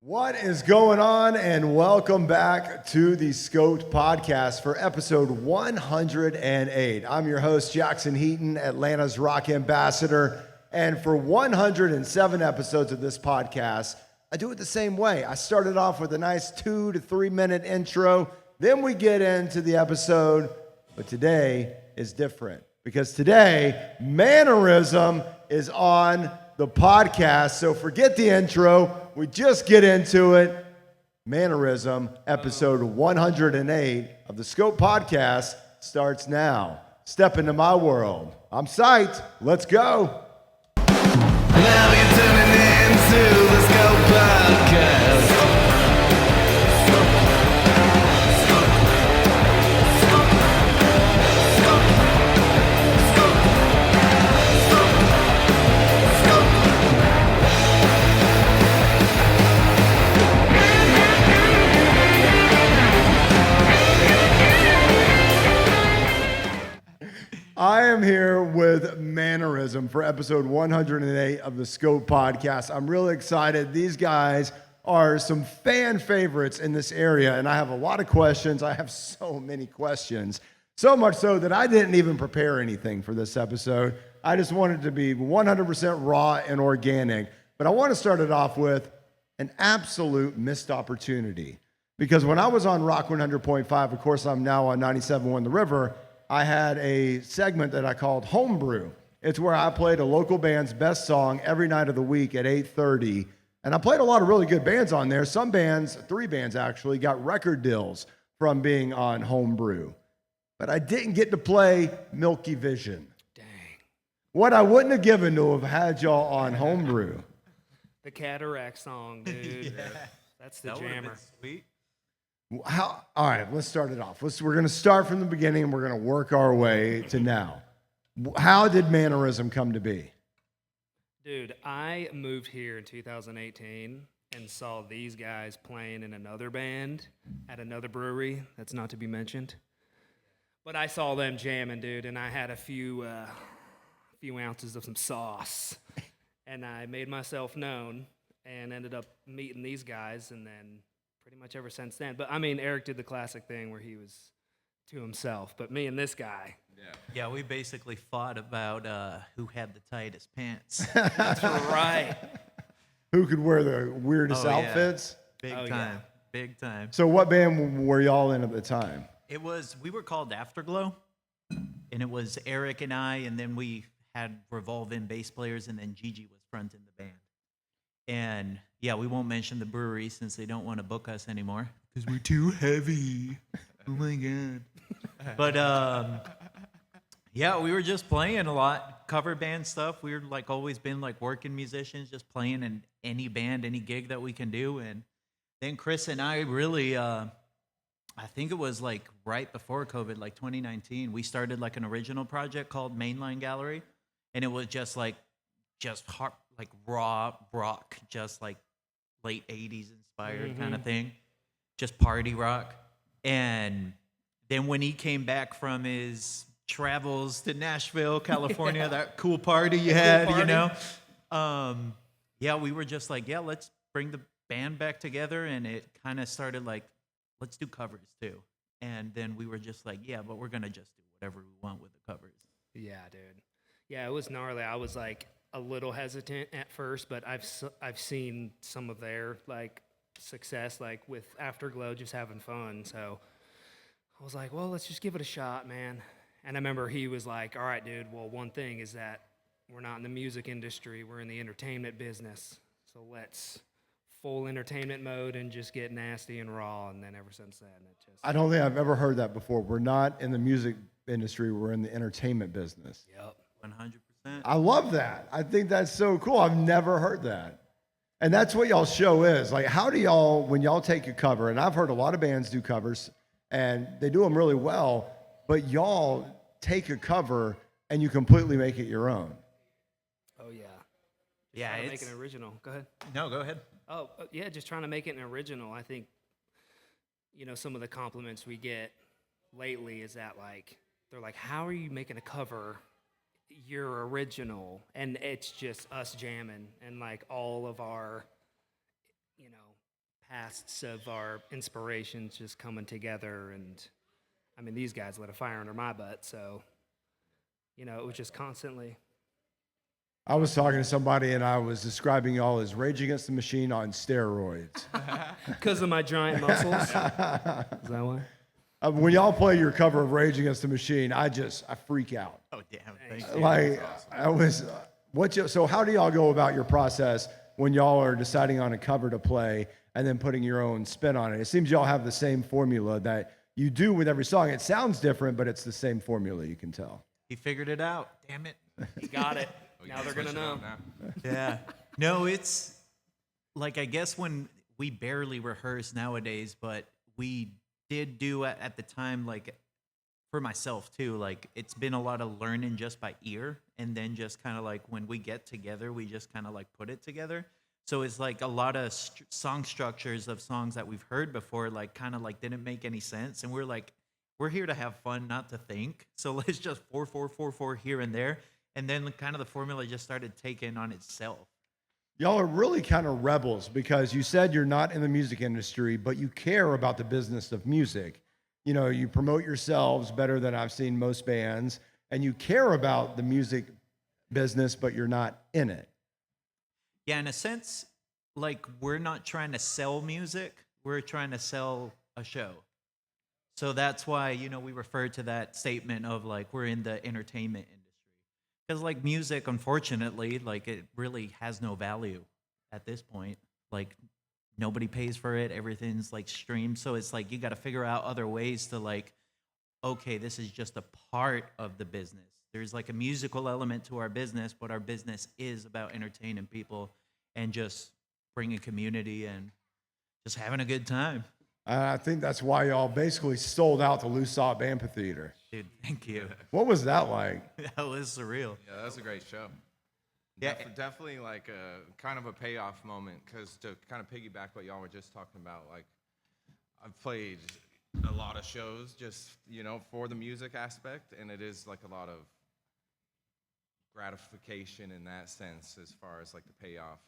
What is going on? And welcome back to the Scoped Podcast for episode 108. I'm your host, Jackson Heaton, Atlanta's Rock Ambassador. And for 107 episodes of this podcast, I do it the same way. I started off with a nice 2 to 3 minute intro. Then we get into the episode. But today is different because today, Manorism is on the podcast. So forget the intro. We just get into it. Manorism, episode 108 of the Scope Podcast starts now. Step into my world. I'm psyched. Let's go. Now you're tuning in to the Scope Podcast. I am here with Manorism for episode 108 of the Scope Podcast. I'm really excited. These guys are some fan favorites in this area, and I have a lot of questions. I have so many questions, so much so that I didn't even prepare anything for this episode. I just wanted to be 100% raw and organic. But I want to start it off with an absolute missed opportunity. Because when I was on Rock 100.5, of course, I'm now on 97.1 The River, I had a segment that I called Homebrew. It's where I played a local band's best song every night of the week at 8:30. And I played a lot of really good bands on there. Some bands, 3 bands actually, got record deals from being on Homebrew. But I didn't get to play Milky Vision. Dang. What I wouldn't have given to have had y'all on Homebrew. The Cataract song, dude. Yeah. That's the That would have jammer. been sweet. All right, let's start it off. We're going to start from the beginning and we're going to work our way to now. How did Manorism come to be? Dude, I moved here in 2018 and saw these guys playing in another band at another brewery that's not to be mentioned. But I saw them jamming, dude, and I had a few ounces of some sauce. And I made myself known and ended up meeting these guys, and then pretty much ever since then. But I mean, Eric did the classic thing where he was to himself, but me and this guy. Yeah, we basically fought about who had the tightest pants. That's right. Who could wear the weirdest Oh, yeah. outfits? Big Oh, time. yeah. Big time. So what band were y'all in at the time? We were called Afterglow, and it was Eric and I, and then we had revolving bass players, and then Gigi was fronting the band. And yeah, we won't mention the brewery since they don't want to book us anymore because we're too heavy. Oh my god! But yeah, we were just playing a lot, cover band stuff. We were like always been like working musicians, just playing in any band, any gig that we can do. And then Chris and I really, I think it was like right before COVID, like 2019, we started like an original project called Mainline Gallery, and it was just hard, like raw rock, just like late 80s inspired kind of thing, just party rock. And then when he came back from his travels to Nashville, California, that cool party you had, you know, yeah, we were just like, yeah, let's bring the band back together. And it kind of started like, let's do covers too. And then we were just like, yeah, but we're going to just do whatever we want with the covers. Yeah, dude. Yeah, it was gnarly. I was like a little hesitant at first, but I've seen some of their like success, like with Afterglow, just having fun. So I was like, well, let's just give it a shot, man. And I remember he was like, all right, dude, well, one thing is that we're not in the music industry, we're in the entertainment business. So let's full entertainment mode and just get nasty and raw. And then ever since then, it just... I don't think I've ever heard that before. We're not in the music industry. We're in the entertainment business. Yep. 100%. I love that. I think that's so cool. I've never heard that. And that's what y'all's show is. Like, how do y'all, when y'all take a cover, and I've heard a lot of bands do covers, and they do them really well, but y'all take a cover and you completely make it your own. Oh, yeah. Yeah, Trying to make it's... an original. Go ahead. No, go ahead. Oh, yeah, just trying to make it an original. I think, you know, some of the compliments we get lately is that, like, they're like, how are you making a cover your original? And it's just us jamming and like all of our, you know, pasts of our inspirations just coming together. And I mean, these guys lit a fire under my butt. So, you know, it was just constantly. I was talking to somebody and I was describing y'all as Rage Against the Machine on steroids. Because of my giant muscles. Is that why? When y'all play your cover of Rage Against the Machine, I freak out. Oh damn! Thank you. Like I was, so how do y'all go about your process when y'all are deciding on a cover to play and then putting your own spin on it? It seems y'all have the same formula that you do with every song. It sounds different, but it's the same formula. You can tell. He figured it out. Damn it. You got it. Now they're gonna know. Yeah. No, it's like I guess when we barely rehearse nowadays, but we did do at the time, like for myself too, like it's been a lot of learning just by ear, and then just kind of like when we get together, we just kind of like put it together. So it's like a lot of song structures of songs that we've heard before, like kind of like didn't make any sense, and we're like, we're here to have fun, not to think. So let's just 4 4 4 4 here and there. And then kind of the formula just started taking on itself. Y'all are really kind of rebels because you said you're not in the music industry, but you care about the business of music. You know, you promote yourselves better than I've seen most bands, and you care about the music business, but you're not in it. Yeah, in a sense, like we're not trying to sell music, we're trying to sell a show. So that's why, you know, we refer to that statement of like we're in the entertainment industry. Because like music, unfortunately, like it really has no value at this point. Like nobody pays for it. Everything's like streamed. So it's like you got to figure out other ways to like, okay, this is just a part of the business. There's like a musical element to our business, but our business is about entertaining people and just bringing community and just having a good time. I think that's why y'all basically sold out the Lusop Amphitheater. Dude, thank you. What was that like? That was surreal. Yeah, that's a great show. Yeah. Definitely like a kind of a payoff moment, because to kind of piggyback what y'all were just talking about, like I've played a lot of shows just, you know, for the music aspect, and it is like a lot of gratification in that sense as far as like the payoff,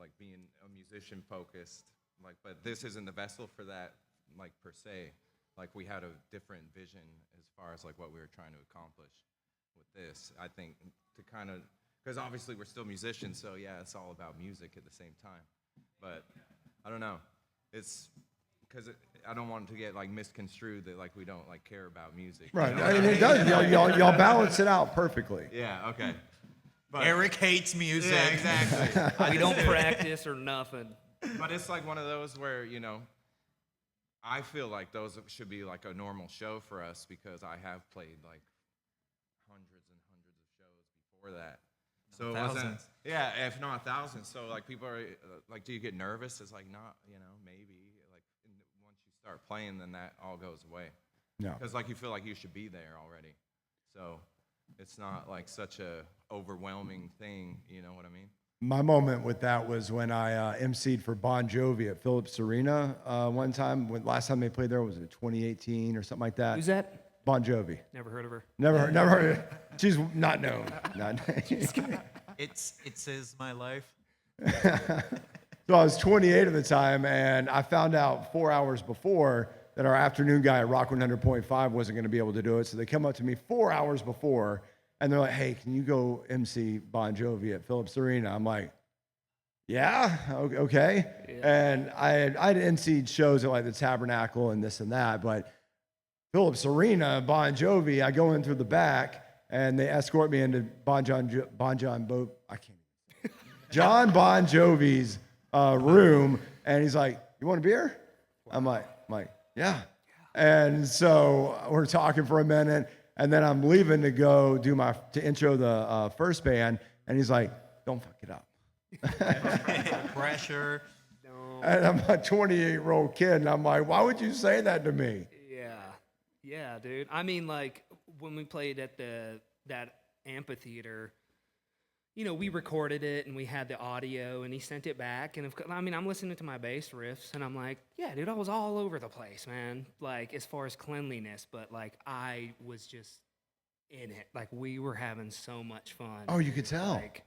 like being a musician focused, like, but this isn't the vessel for that, like per se. Like we had a different vision as far as like what we were trying to accomplish with this. I think to kind of, because obviously we're still musicians, so yeah, it's all about music at the same time. But I don't know, it's because I don't want it to get like misconstrued that like we don't like care about music. Right. You know? I mean, it does. Y'all balance it out perfectly. Yeah. Okay. But, Eric hates music. yeah, exactly. We don't practice or nothing. But it's like one of those where, you know, I feel like those should be like a normal show for us, because I have played like hundreds and hundreds of shows before that. So it wasn't, Thousands. yeah, if not thousands. So like people are like, do you get nervous? It's like not, you know, maybe like once you start playing, then that all goes away. No. Because like you feel like you should be there already. So it's not like such a overwhelming thing. You know what I mean? My moment with that was when I emceed for Bon Jovi at Phillips Arena one time. Last time they played there, was it 2018 or something like that? Who's that? Bon Jovi. Never heard of her. Never heard of her. She's not known. It says my life. So I was 28 at the time, and I found out 4 hours before that our afternoon guy at Rock 100.5 wasn't going to be able to do it. So they come up to me 4 hours before, and they're like, "Hey, can you go MC Bon Jovi at Phillips Arena?" I'm like, "Yeah, okay." Yeah. And I'd emceed shows at like the Tabernacle and this and that, but Phillips Arena, Bon Jovi, I go in through the back, and they escort me into John Bon Jovi's room, and he's like, "You want a beer?" I'm like, "Yeah." And so we're talking for a minute, and then I'm leaving to go to intro the first band, and he's like, "Don't fuck it up." Pressure. And I'm a 28-year-old kid, and I'm like, "Why would you say that to me?" Yeah, dude. I mean, like when we played at that amphitheater, you know, we recorded it and we had the audio, and he sent it back. And I'm listening to my bass riffs, and I'm like, "Yeah, dude, I was all over the place, man. Like as far as cleanliness, but like I was just in it. Like we were having so much fun. Oh, you could tell. Like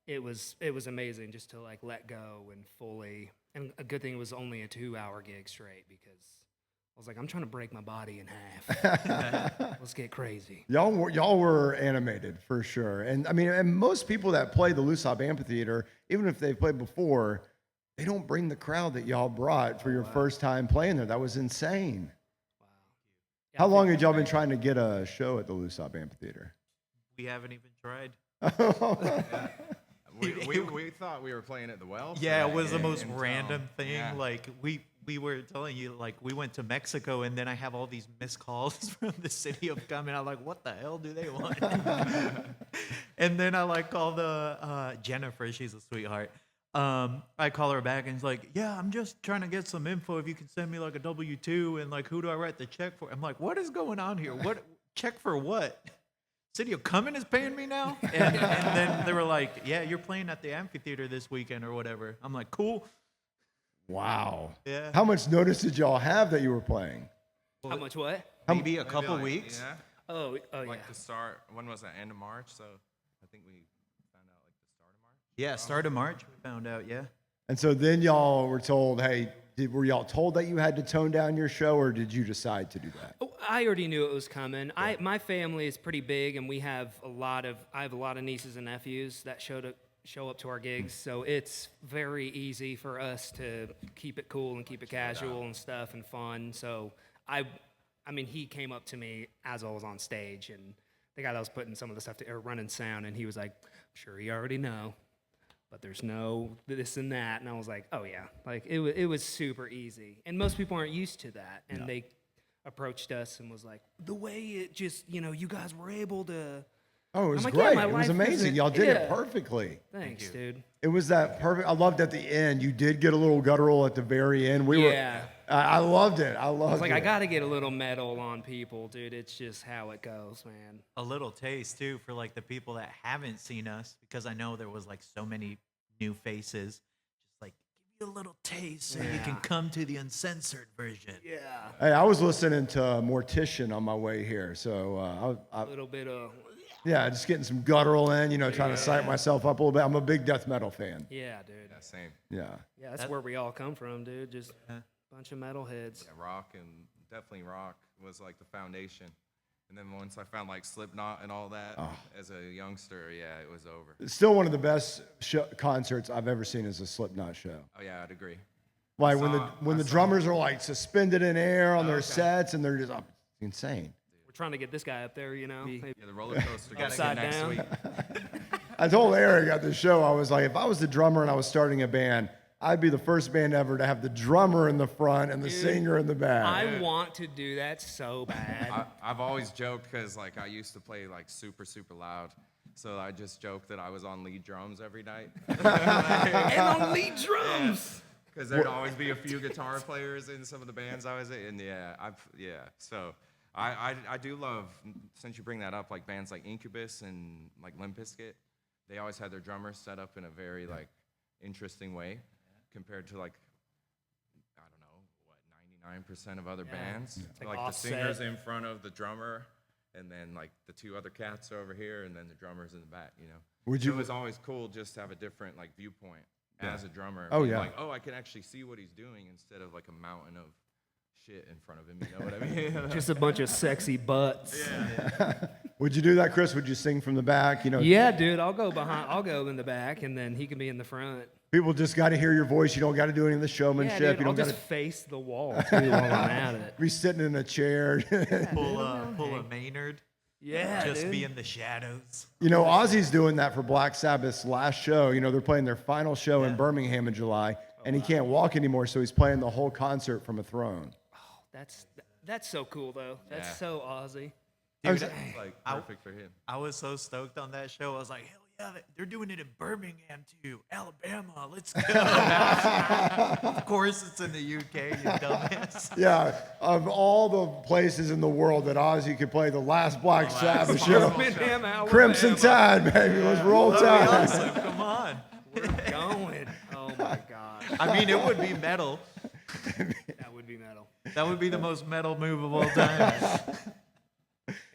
it was amazing just to like let go and fully. And a good thing it was only a 2-hour gig straight because I was like, I'm trying to break my body in half. Let's get crazy. Y'all were animated for sure. And I mean, and most people that play the Loosop Amphitheater, even if they've played before, they don't bring the crowd that y'all brought for your first time playing there. That was insane. Yeah, How I long think- had y'all been trying to get a show at the Loosop Amphitheater? We haven't even tried. We thought we were playing at the well. for Yeah, that it was the in- most in town. random thing. Yeah. Like we were telling you, like we went to Mexico, and then I have all these missed calls from the city of coming. I'm like, what the hell do they want? And then I like call the Jennifer. She's a sweetheart. I call her back and it's like, yeah, I'm just trying to get some info. If you can send me like a W-2 and like who do I write the check for? I'm like, what is going on here? What check for what? City of Cumming is paying me now? And then they were like, yeah, you're playing at the amphitheater this weekend or whatever. I'm like, cool. Wow. Yeah. How much notice did y'all have that you were playing? How much what? Maybe a Maybe couple like- weeks. Yeah. Oh yeah. Like the start. When was that? End of March. So I think we found out like the start of March. Yeah, start of March, we found out, yeah. And so then y'all were told, hey, were y'all told that you had to tone down your show, or did you decide to do that? Oh, I already knew it was coming. My family is pretty big, and I have a lot of nieces and nephews that show up to our gigs, so it's very easy for us to keep it cool and keep it casual and stuff and fun. So I mean, he came up to me as I was on stage, and the guy that was putting some of the stuff or running sound, and he was like, "I'm sure you already know, but there's no this and that." And I was like, "Oh yeah," like it was super easy, and most people aren't used to that, and they approached us and was like, "The way it just, you guys were able to." Oh, it was I'm like, yeah, great. my It was life amazing. isn't- Y'all did it yeah. perfectly. Thanks, dude. It was that perfect. I loved at the end. You did get a little guttural at the very end. Yeah. I loved it. I loved I was like, it. I got to get a little metal on people, dude. It's just how it goes, man. A little taste too for like the people that haven't seen us, because I know there was like so many new faces. Just like give you a little taste so you can come to the uncensored version. Yeah. Hey, I was listening to Mortician on my way here, so A little bit of, yeah, just getting some guttural in, trying to psych myself up a little bit. I'm a big death metal fan. yeah, dude. Yeah, same. Yeah. Yeah, that's where we all come from, dude. Just a bunch of metalheads. Yeah, rock and definitely rock was like the foundation. And then once I found like Slipknot and all that as a youngster, yeah, it was over. It's still one of the best concerts I've ever seen as a Slipknot show. Oh yeah, I'd agree. Like I when the saw- drummers are like suspended in air on their sets and they're just insane. We're trying to get this guy up there, Maybe. Yeah, the roller coaster got Upside next down. week. I told Eric at the show, I was like, if I was the drummer and I was starting a band, I'd be the first band ever to have the drummer in the front and the singer in the back. I want to do that so bad. I've always joked because like I used to play like super loud, so I just joked that I was on lead drums every night and on lead drums. because there'd always be a few guitar players in some of the bands I was in. And so I do love, since you bring that up, like bands like Incubus and like Limp Bizkit, they always had their drummers set up in a very like interesting way compared to like, I don't know, what, 99% of other bands. like Like the offset. singer's in front of the drummer, and then like the two other cats over here, and then the drummer's in the back, Would So you- it was always cool just to have a different like viewpoint as a drummer. Oh, and, yeah. Like, oh, I can actually see what he's doing instead of like a mountain of shit in front of him, you know what I mean? Just a bunch of sexy butts. Would you do that, Chris? Would you sing from the back? Yeah, dude. I'll go behind. I'll go in the back, and then he can be in the front. People just got to hear your voice. You don't got to do any of the Yeah, showmanship. dude. You I'll don't got just to face the wall too while I'm at it. be sitting in a chair. Pull a Maynard. Yeah, Just dude. be in the shadows. Ozzy's doing that for Black Sabbath's last show. They're playing their final show in Birmingham in July, and he can't walk anymore, so he's playing the whole concert from a throne. That's so cool though. That's Yeah. so Aussie. Dude, Like perfect for him. I was so stoked on that show. I was like, hell yeah, they're doing it in Birmingham too. Alabama, let's go. Of course it's in the UK, you dumbass. Yeah, of all the places in the world that Ozzy could play the last Black Sabbath show, Birmingham, Alabama. Crimson Tide, baby, let's roll Tide. Awesome, come on. We're going. Oh my god. I mean, it would be metal. That would be metal. That would be the most metal move of all time.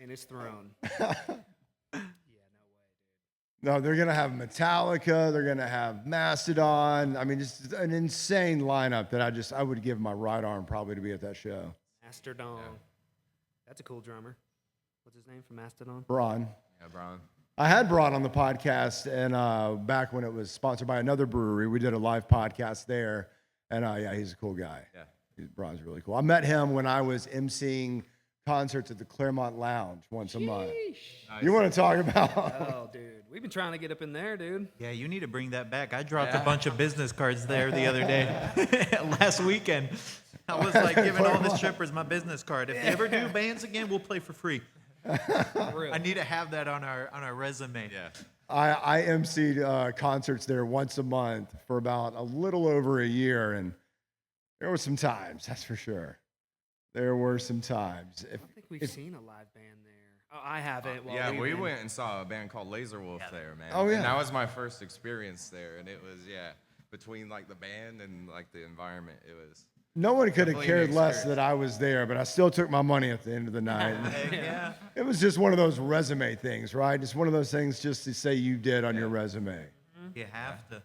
And it's thrown. No, they're gonna have Metallica. They're gonna have Mastodon. I mean, just an insane lineup that I would give my right arm probably to be at that show. Mastodon. That's a cool drummer. What's his name from Mastodon? Braun. Yeah, Brian. I had Braun on the podcast, and back when it was sponsored by another brewery, we did a live podcast there. And yeah, he's a cool guy. Yeah. Braun's really cool. I met him when I was emceeing concerts at the Claremont Lounge once a month. You want to talk about? Oh, dude. We've been trying to get up in there, dude. Yeah, you need to bring that back. I dropped a bunch of business cards there the other day, last weekend. I was like giving all the strippers my business card. If they ever do bands again, we'll play for free. For real. I need to have that on our resume. Yeah. I emceed concerts there once a month for about a little over a year, and there were some times, that's for sure. There were some times. I don't think we've seen a live band there. Oh, I haven't. Well, Yeah, we went and saw a band called Laser Wolf there, man. Oh, yeah. And that was my first experience there, and it was between like the band and like the environment, it was. No one could have Definitely cared an less experience. that I was there, but I still took my money at the end of the night. Yeah. It was just one of those resume things, right? It's one of those things just to say you did on your resume. You have to.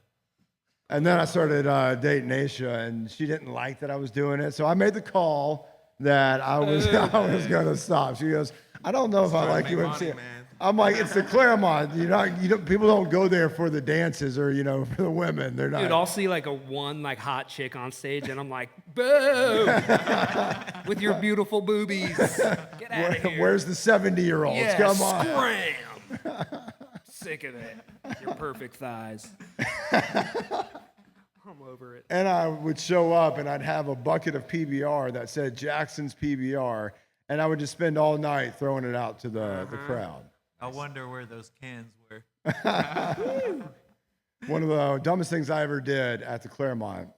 And then I started dating Aisha, and she didn't like that I was doing it, so I made the call that I was going to stop. She goes, "I don't know if I like make you money, MC." man. I'm like, "It's the Claremont. People don't go there for the dances or for the women. They're not." Dude, I'll see like a hot chick on stage, and I'm like, boo! With your beautiful boobies. Get out of here. Where's the 70-year-olds? Yeah, Come on. scram! Sick of it. Your perfect thighs. I'm over it. And I would show up, and I'd have a bucket of PBR that said Jackson's PBR, and I would just spend all night throwing it out to the crowd. I wonder where those cans were. One of the dumbest things I ever did at the Claremont,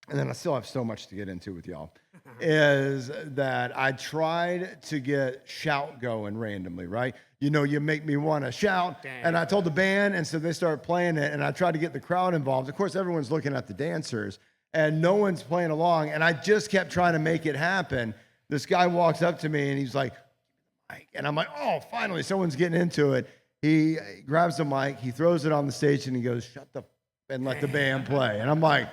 and then I still have so much to get into with y'all, is that I tried to get shout going randomly, right? You make me want to shout, Dang. and I told the band, and so they started playing it, and I tried to get the crowd involved. Of course, everyone's looking at the dancers, and no one's playing along, and I just kept trying to make it happen. This guy walks up to me, and he's like, "Mic," and I'm like, "Oh, finally, someone's getting into it." He grabs the mic, he throws it on the stage, and he goes, "Shut the," and let the band play. And I'm like,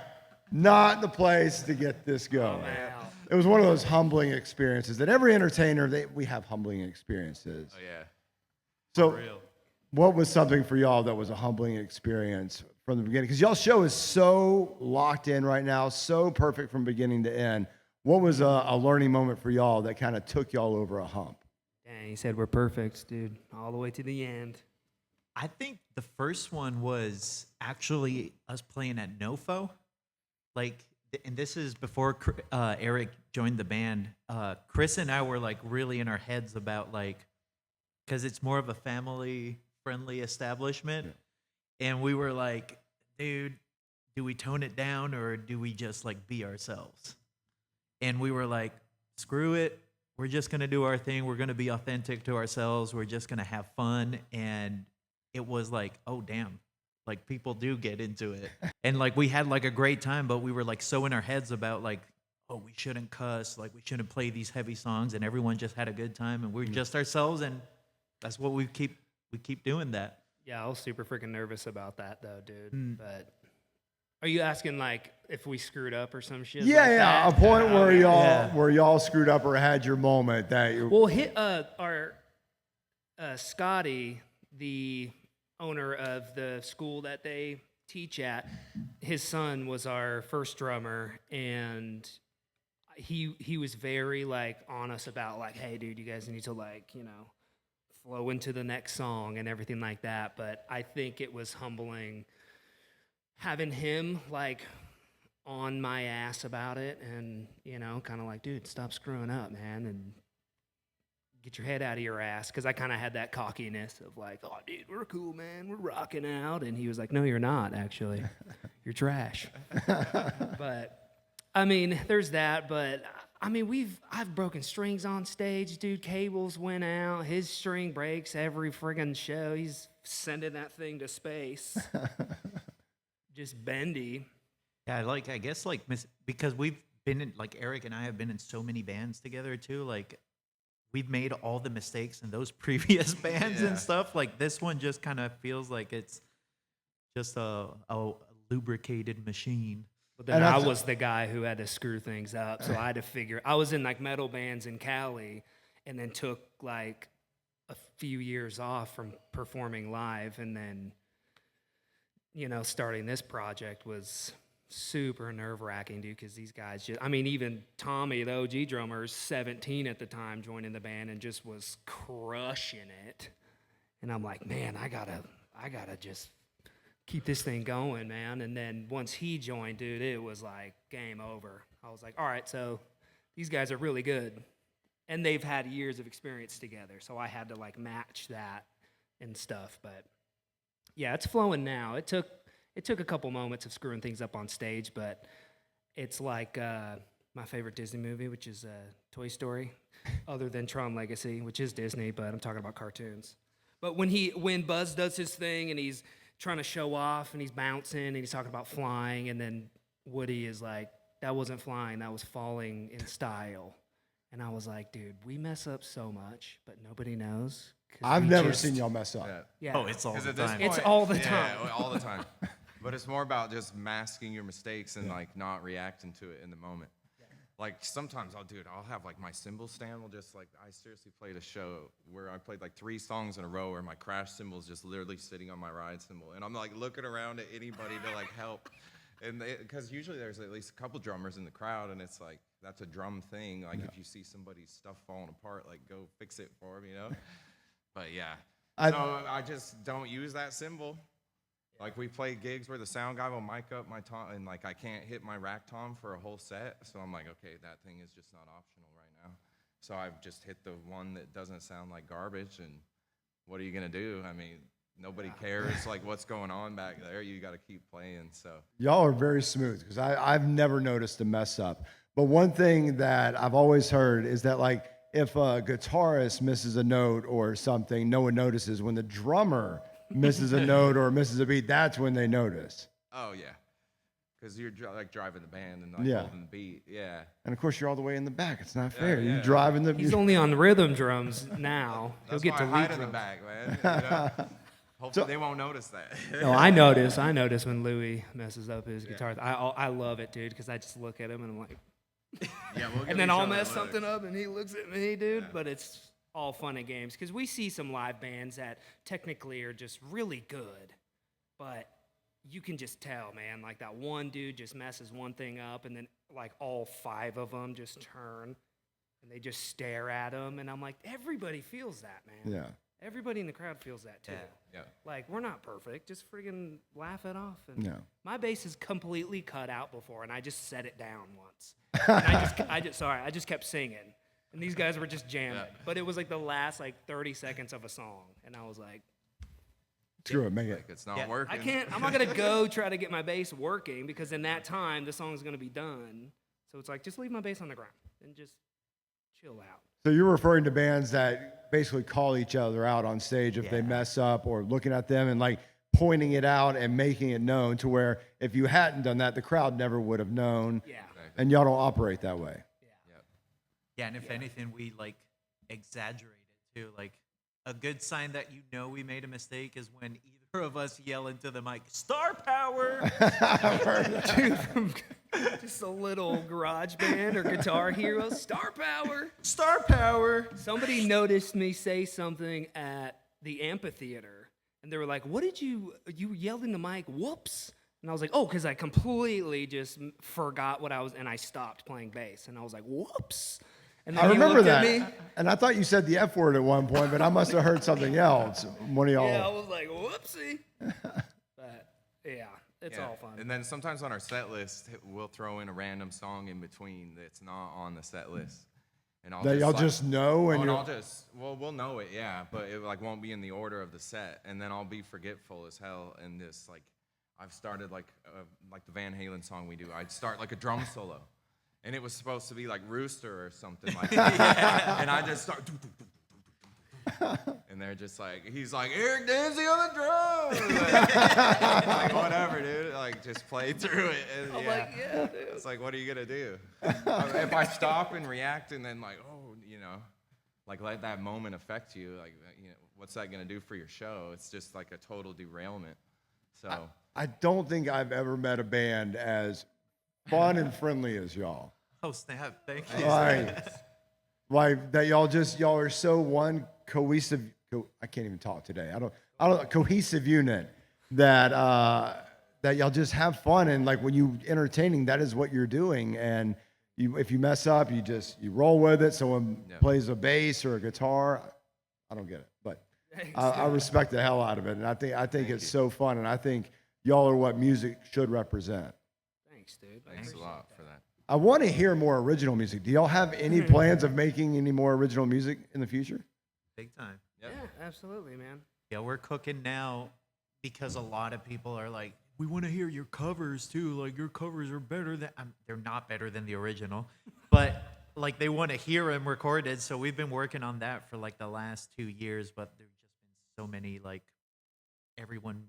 not the place to get this going. Wow. It was one of those humbling experiences that every entertainer, we have humbling experiences. Oh yeah. So what was something for y'all that was a humbling experience from the beginning? Because y'all's show is so locked in right now, so perfect from beginning to end. What was a learning moment for y'all that kind of took y'all over a hump? Dang, he said we're perfect, dude. All the way to the end. I think the first one was actually us playing at NoFo. And this is before Eric joined the band. Chris and I were like really in our heads about because it's more of a family-friendly establishment. Yeah. And we were like, dude, do we tone it down or do we just be ourselves? And we were like, screw it. We're just going to do our thing. We're going to be authentic to ourselves. We're just going to have fun. And it was like, oh, damn. People do get into it. And we had a great time, but we were so in our heads about oh, we shouldn't cuss. We shouldn't play these heavy songs. And everyone just had a good time. And we're just ourselves. And that's what we keep doing that. Yeah, I was super freaking nervous about that though, dude. But are you asking if we screwed up or some shit? Yeah. Like A point where y'all screwed up or had your moment that you. Well, our Scotty, the owner of the school that they teach at, his son was our first drummer, and he was very on us about hey, dude, you guys need to flow into the next song and everything like that. But I think it was humbling having him on my ass about it, and kind of dude, stop screwing up, man, and get your head out of your ass, because I kind of had that cockiness of oh, dude, we're cool, man, we're rocking out, and he was like, no, you're not, actually, you're trash. But I mean, there's that, but I mean, I've broken strings on stage, dude. Cables went out, his string breaks every friggin' show. He's sending that thing to space. Just bendy. Yeah, I guess because we've been in Eric and I have been in so many bands together too. we've made all the mistakes in those previous bands Yeah. and stuff. Like this one just kind of feels like it's just a lubricated machine. But then And I that's- was the guy who had to screw things up, so I had to figure. I was in like metal bands in Cali, and then took like a few years off from performing live, and then starting this project was super nerve-wracking, dude, because these guys just, I mean, even Tommy, the OG drummer, is 17 at the time, joining the band and just was crushing it. And I'm like, man, I gotta just keep this thing going, man. And then once he joined, dude, it was like game over. I was like, all right, so these guys are really good. And they've had years of experience together, so I had to like match that and stuff. But yeah, it's flowing now. It took a couple moments of screwing things up on stage, but it's like my favorite Disney movie, which is Toy Story, other than Tron Legacy, which is Disney, but I'm talking about cartoons. But when Buzz does his thing and he's trying to show off and he's bouncing and he's talking about flying, and then Woody is like, that wasn't flying, that was falling in style. And I was like, dude, we mess up so much, but nobody knows. 'cause I've we never just- seen y'all mess up. Yeah. Yeah. Oh, it's all 'Cause the at this time. It's all the yeah, time. all the time. But it's more about just masking your mistakes and like not reacting to it in the moment. Like sometimes I'll have like my cymbal stand will just like, I seriously played a show where I played like 3 songs in a row where my crash cymbal is just literally sitting on my ride cymbal, and I'm like looking around at anybody to like help. And because usually there's at least a couple drummers in the crowd, and it's like, that's a drum thing. Like if you see somebody's stuff falling apart, like go fix it for them, But yeah, so I just don't use that cymbal. Like we play gigs where the sound guy will mic up my tom, and like I can't hit my rack tom for a whole set. So I'm like, okay, that thing is just not optional right now. So I've just hit the one that doesn't sound like garbage, and what are you gonna do? I mean, nobody cares like what's going on back there. You got to keep playing. So Y'all are very smooth because I've never noticed a mess up. But one thing that I've always heard is that like if a guitarist misses a note or something, no one notices. When the drummer misses a note or misses a beat, that's when they notice. oh yeah, because you're like driving the band and like Yeah. holding the beat. Yeah. And of course, you're all the way in the back. It's not fair. yeah. You driving the. He's only on rhythm drums now. He'll That's get why to I lead hide in the drums. back, man. Hopefully they won't notice that. No, I notice when Louis messes up his guitar. I love it, dude, because I just look at him and I'm like, Yeah, we'll give and then each I'll other mess looks. something up and he looks at me, dude. But it's all fun and games because we see some live bands that technically are just really good, but you can just tell, man, like that one dude just messes one thing up and then like all 5 of them just turn and they just stare at him. And I'm like, everybody feels that, man. Yeah. Everybody in the crowd feels that too. Yeah. Like, we're not perfect. Just friggin' laugh it off. And Yeah. my bass is completely cut out before, and I just set it down once. And I just kept singing. And these guys were just jamming. But it was like the last like 30 seconds of a song. And I was like, Screw it, make it. Like it's not Yeah. working. I'm not gonna go try to get my bass working because in that time the song's gonna be done. So it's like, just leave my bass on the ground and just chill out. So you're referring to bands that basically call each other out on stage if they mess up, or looking at them and like pointing it out and making it known, to where if you hadn't done that, the crowd never would have known. Yeah. And y'all don't operate that way. Yeah, and if anything, we like exaggerate it too. Like a good sign that we made a mistake is when either of us yell into the mic, "Star power!" Just a little garage band or guitar hero, star power. Star power! Somebody noticed me say something at the amphitheater, and they were like, "What did you yelled in the mic? Whoops!" And I was like, "Oh, because I completely just forgot what I was, and I stopped playing bass." And I was like, "Whoops!" And then I he remember looked at that. me. And I thought you said the F word at one point, but I must have heard something else. One of y'all. Yeah, I was like, "Whoopsie!" But yeah, it's Yeah. all fun. And then sometimes on our set list, we'll throw in a random song in between that's not on the set list. And I'll That y'all like- just know, and Oh, and you're- I'll just, we'll know it, yeah, but it like won't be in the order of the set, and then I'll be forgetful as hell, and this like, I've started like the Van Halen song we do. I'd start like a drum solo, and it was supposed to be like Rooster or something like that, and I just start, and they're just like, he's like, Eric Dancy on the drums, like whatever, dude, like just play through it. And, I'm like, "Yeah, dude." It's like, what are you gonna do? If I stop and react, and then like, oh, like let that moment affect you. Like, you know, what's that gonna do for your show? It's just like a total derailment. So I don't think I've ever met a band as fun and friendly as y'all. Oh snap! Thank you. Like that y'all are so one cohesive. I can't even talk today. I don't cohesive unit that that y'all just have fun, and like when you entertaining, that is what you're doing. And if you mess up, you roll with it. Someone plays a bass or a guitar. I don't get it, but I respect the hell out of it, and I think it's so fun, and I think y'all are what music should represent. Thanks, dude. thanks a lot for that. I want to hear more original music. Do y'all have any plans of making any more original music in the future? Big time. Yep. Yeah, absolutely, man. Yeah, we're cooking now because a lot of people are like, we want to hear your covers too. Like your covers are better than they're not better than the original, but like they want to hear them recorded. So we've been working on that for like the last 2 years. But there's just been so many like everyone.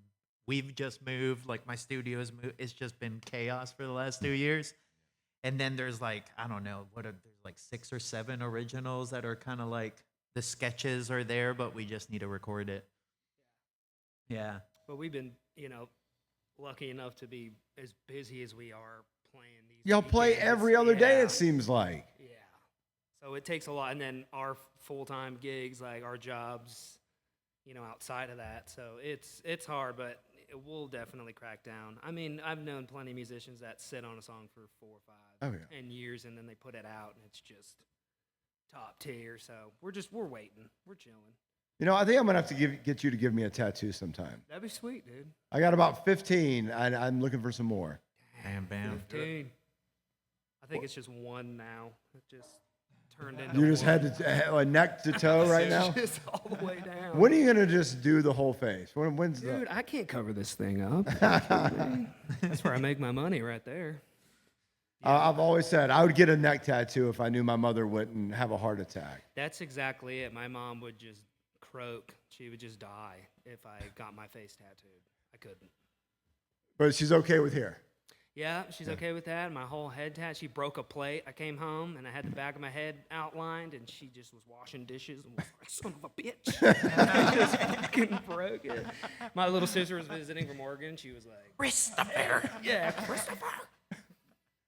We've just moved. Like my studio's moved. It's just been chaos for the last 2 years. And then there's like I don't know there's like 6 or 7 originals that are kind of like the sketches are there, but we just need to record it. Yeah. But we've been, lucky enough to be as busy as we are playing these. Y'all play weekends. every other day, Yeah. it seems like. Yeah. So it takes a lot. And then our full-time gigs, like our jobs, outside of that. So it's hard, but we'll definitely crack down. I mean, I've known plenty of musicians that sit on a song for 4 or 5, 10 years, and then they put it out, and it's just top tier. So we're waiting. We're chilling. I think I'm gonna have to get you to give me a tattoo sometime. That'd be sweet, dude. I got about 15, and I'm looking for some more. Bam. 15. I think it's just one now. It just turned into You just one. had to neck to toe right now. Just all the way down. When are you gonna just do the whole face? When's Dude, the? I can't cover this thing up. Are you kidding me? That's where I make my money right there. I've always said I would get a neck tattoo if I knew my mother wouldn't have a heart attack. That's exactly it. My mom would just croak. She would just die if I got my face tattooed. I couldn't. But she's okay with hair. Yeah, she's okay with that. My whole head tat. She broke a plate. I came home and I had the back of my head outlined, and she just was washing dishes and was like, "Son of a bitch!" Just fucking broke it. My little sister was visiting from Oregon. She was like, "Christopher." Yeah, Christopher.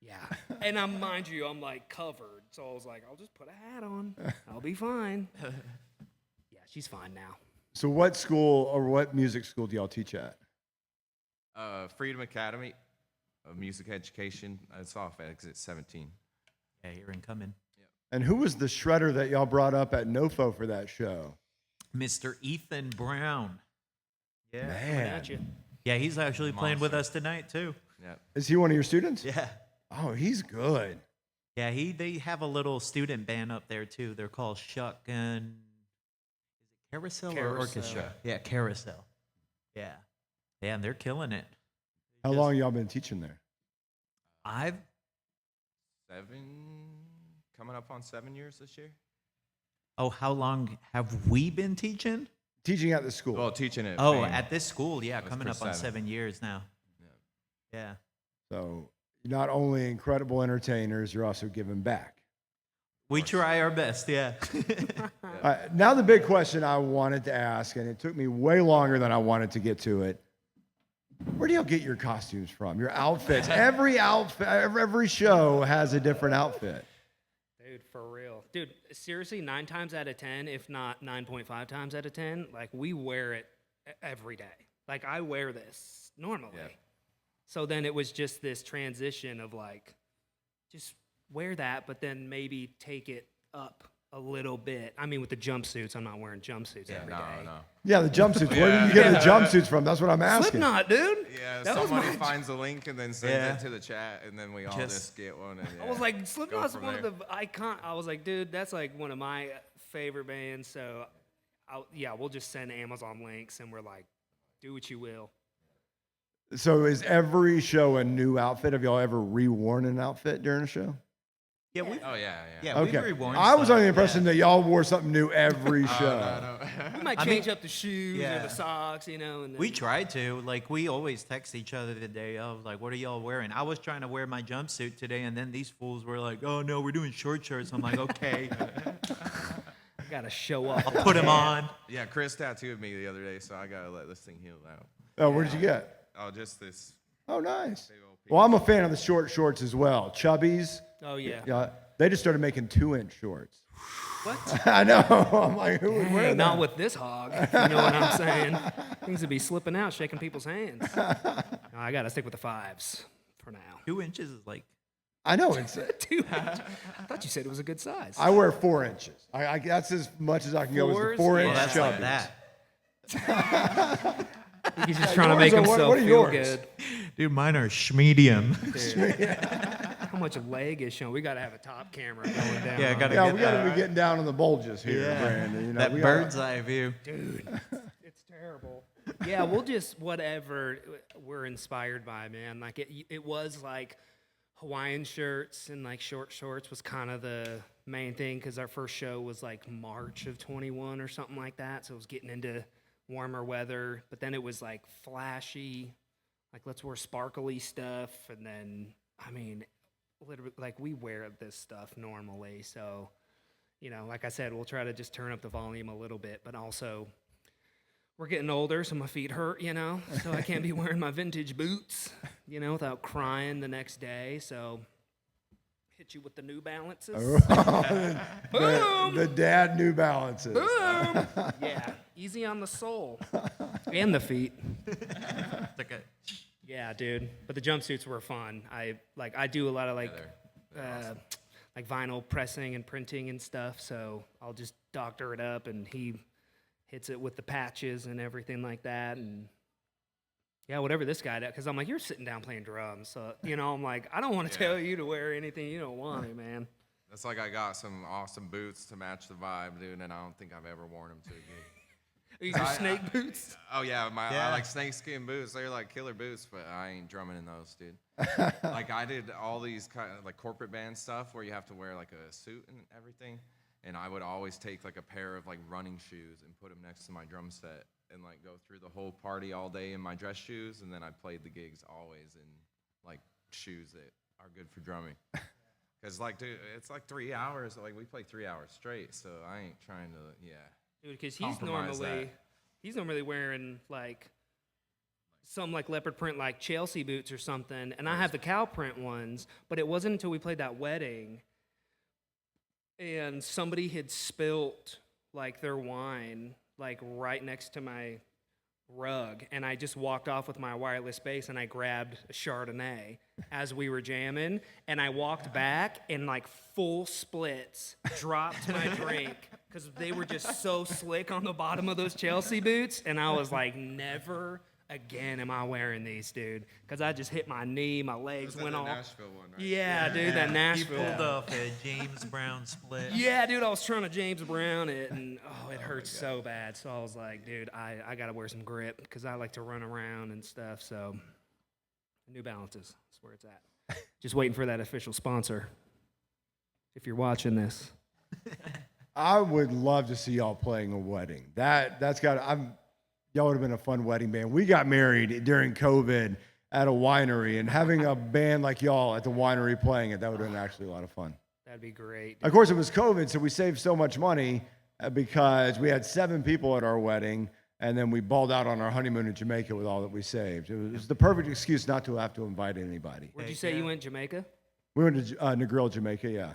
Yeah, and mind you, I'm like covered, so I was like, "I'll just put a hat on. I'll be fine." Yeah, she's fine now. So what school or what music school do y'all teach at? Freedom Academy of Music Education. It's off at exit 17. Yeah, you're incoming. And who was the shredder that y'all brought up at NoFo for that show? Mr. Ethan Brown. Yeah. Coming at Man, you. Yeah, he's actually playing with us tonight too. Yeah. is he one of your students? Yeah. Oh, he's good. Yeah, they have a little student band up there too. They're called Shotgun. Is it Carousel or Carousel. Orchestra? Yeah, Carousel. Yeah. Yeah, and they're killing it. How long y'all been teaching there? I've 7, coming up on 7 years this year. how long have we been teaching? Teaching at the school. Well, teaching it. Oh, at this school, yeah, That's coming for up on 7. 7 years now. Yeah. So you're not only incredible entertainers, you're also giving back. We try our best, yeah. Now the big question I wanted to ask, and it took me way longer than I wanted to get to it. Where do y'all get your costumes from? Your outfits? Every outfit, every show has a different outfit. Dude, for real. Dude, seriously, 9 times out of 10, if not 9.5 times out of 10, like we wear it every day. Like I wear this normally. Yeah. So then it was just this transition of like, just wear that, but then maybe take it up a little bit. I mean, with the jumpsuits, I'm not wearing jumpsuits every day. No. Yeah, the jumpsuits. Where did you get the jumpsuits from? That's what I'm asking. Slipknot, dude. Yeah, That was somebody my- finds a link and then sends it to the chat, and then we all just get one. And, I was like, go Slipknot's from one of there. the icon. I was like, dude, that's like one of my favorite bands. So, we'll just send Amazon links, and we're like, do what you will. So is every show a new outfit? Have y'all ever reworn an outfit during a show? Yeah, we Oh yeah. yeah, we've reworn I was stuff, under the impression that y'all wore something new every show. No. We might I change mean, up the shoes or yeah. the socks, and then We try to. Like, we always text each other the day of, like, what are y'all wearing? I was trying to wear my jumpsuit today, and then these fools were like, oh, no, we're doing short shirts. I'm like, okay. Gotta show up. I'll put him on. Yeah, Chris tattooed me the other day, so I gotta let this thing heal out. Oh, where did you get? Oh, just this. Oh, nice. Big old piece. Well, I'm a fan of the short shorts as well. Chubbies. Oh yeah. Yeah, they just started making 2-inch shorts. What? I know. I'm like, who would wear Hey, that? not with this hog. If you know what I'm saying? Things would be slipping out, shaking people's hands. No, I gotta stick with the 5s for now. 2 inches is like, I know. It's. 2 inch. I thought you said it was a good size. I wear 4 inches. That's as much as I can go. Is the Fours? 4-inch well, that's chubbies. like that. He's just trying to yours make are- himself what are feel yours? good. Dude, mine are schmedium. How much leg is showing? We gotta have a top camera going down. Yeah, I gotta Yeah, get we got to that. be getting down on the bulges here, Yeah. Brandon. You know, That we gotta- bird's eye view. Dude, it's terrible. Yeah, we'll just whatever we're inspired by, man. Like it was like Hawaiian shirts and like short shorts was kind of the main thing because our first show was like March of 21 or something like that. So it was getting into warmer weather, but then it was like flashy, like let's wear sparkly stuff, and then I mean, literally like we wear this stuff normally, so you know, like I said, we'll try to just turn up the volume a little bit, but also we're getting older, so my feet hurt, you know, so I can't be wearing my vintage boots, you know, without crying the next day. So hit you with the New Balances. Boom! the dad New Balances. Boom! Yeah, easy on the sole and the feet. It's like a, Yeah, dude. But the jumpsuits were fun. I do a lot of like vinyl pressing and printing and stuff. So I'll just doctor it up, and he hits it with the patches and everything like that. And yeah, whatever this guy does, because I'm like, you're sitting down playing drums. So you know, I'm like, I don't want to tell you to wear anything you don't want to, man. That's like I got some awesome boots to match the vibe, dude, and I don't think I've ever worn them to a gig. These are snake boots. Oh yeah, I Yeah. like snakeskin boots. They're like killer boots, but I ain't drumming in those, dude. Like I did all these kind of like corporate band stuff where you have to wear like a suit and everything, and I would always take like a pair of like running shoes and put them next to my drum set and like go through the whole party all day in my dress shoes, and then I played the gigs always in like shoes that are good for drumming. Cause like, dude, it's like 3 hours. Like we play 3 hours straight, so I ain't trying to, yeah. Dude, because Compromise that. he's normally wearing like some like leopard print like Chelsea boots or something, and I have the cow print ones. But it wasn't until we played that wedding, and somebody had spilt like their wine like right next to my rug, and I just walked off with my wireless bass and I grabbed a Chardonnay as we were jamming, and I walked back and like full splits dropped my drink because they were just so slick on the bottom of those Chelsea boots, and I was like, never again am I wearing these, dude, because I just hit my knee, my legs went off. Nashville one, right? Yeah, dude, that he Nashville. pulled off a James Brown split. Yeah, dude, I was trying to James Brown it, and it hurts so bad. So I was like, dude, I got to wear some grip because I like to run around and stuff. So New Balances, that's where it's at. Just waiting for that official sponsor. If you're watching this. I would love to see y'all playing a wedding. That's got. Y'all would have been a fun wedding band. We got married during COVID at a winery, and having a band like y'all at the winery playing it, that would have been actually a lot of fun. That'd be great. Of course, it was COVID, so we saved so much money because we had 7 people at our wedding, and then we balled out on our honeymoon in Jamaica with all that we saved. It was the perfect excuse not to have to invite anybody. Where'd you say you went, Jamaica? We went to Negril, Jamaica, yeah.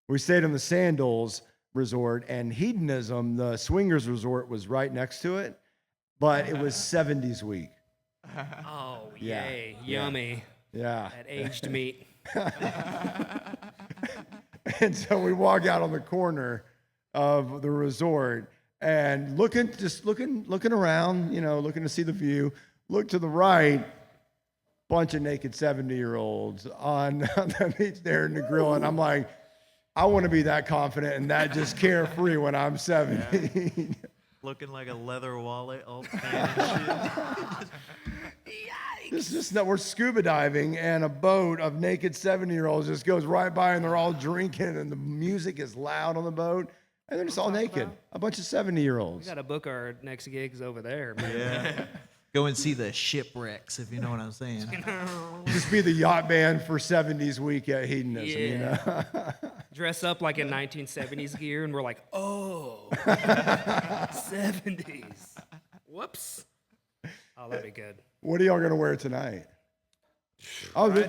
We stayed in the Sandals Resort, and Hedonism, the swingers resort, was right next to it, but it was 70s week. Oh, Yeah, yay. yeah. Yummy. Yeah. That aged meat. And so we walk out on the corner of the resort and looking around, you know, looking to see the view. Look to the right, bunch of naked 70-year-olds on the beach there in the grill, and I'm like, I want to be that confident and that just carefree when I'm 70. Looking like a leather wallet, all tan and It's just that we're scuba diving and a boat of naked 70-year-olds just goes right by and they're all drinking and the music is loud on the boat and they're just all naked. A bunch of We 70-years. got to book our next gigs over there, man. shit. Yeah. Go and see the shipwrecks, if you know what I'm saying. Just be the yacht band for 70s week at Hedonism, you know? dress up like in 1970s gear, and we're like, oh, 70s. Whoops. Oh, that'd be good. What are y'all gonna wear tonight? Oh, the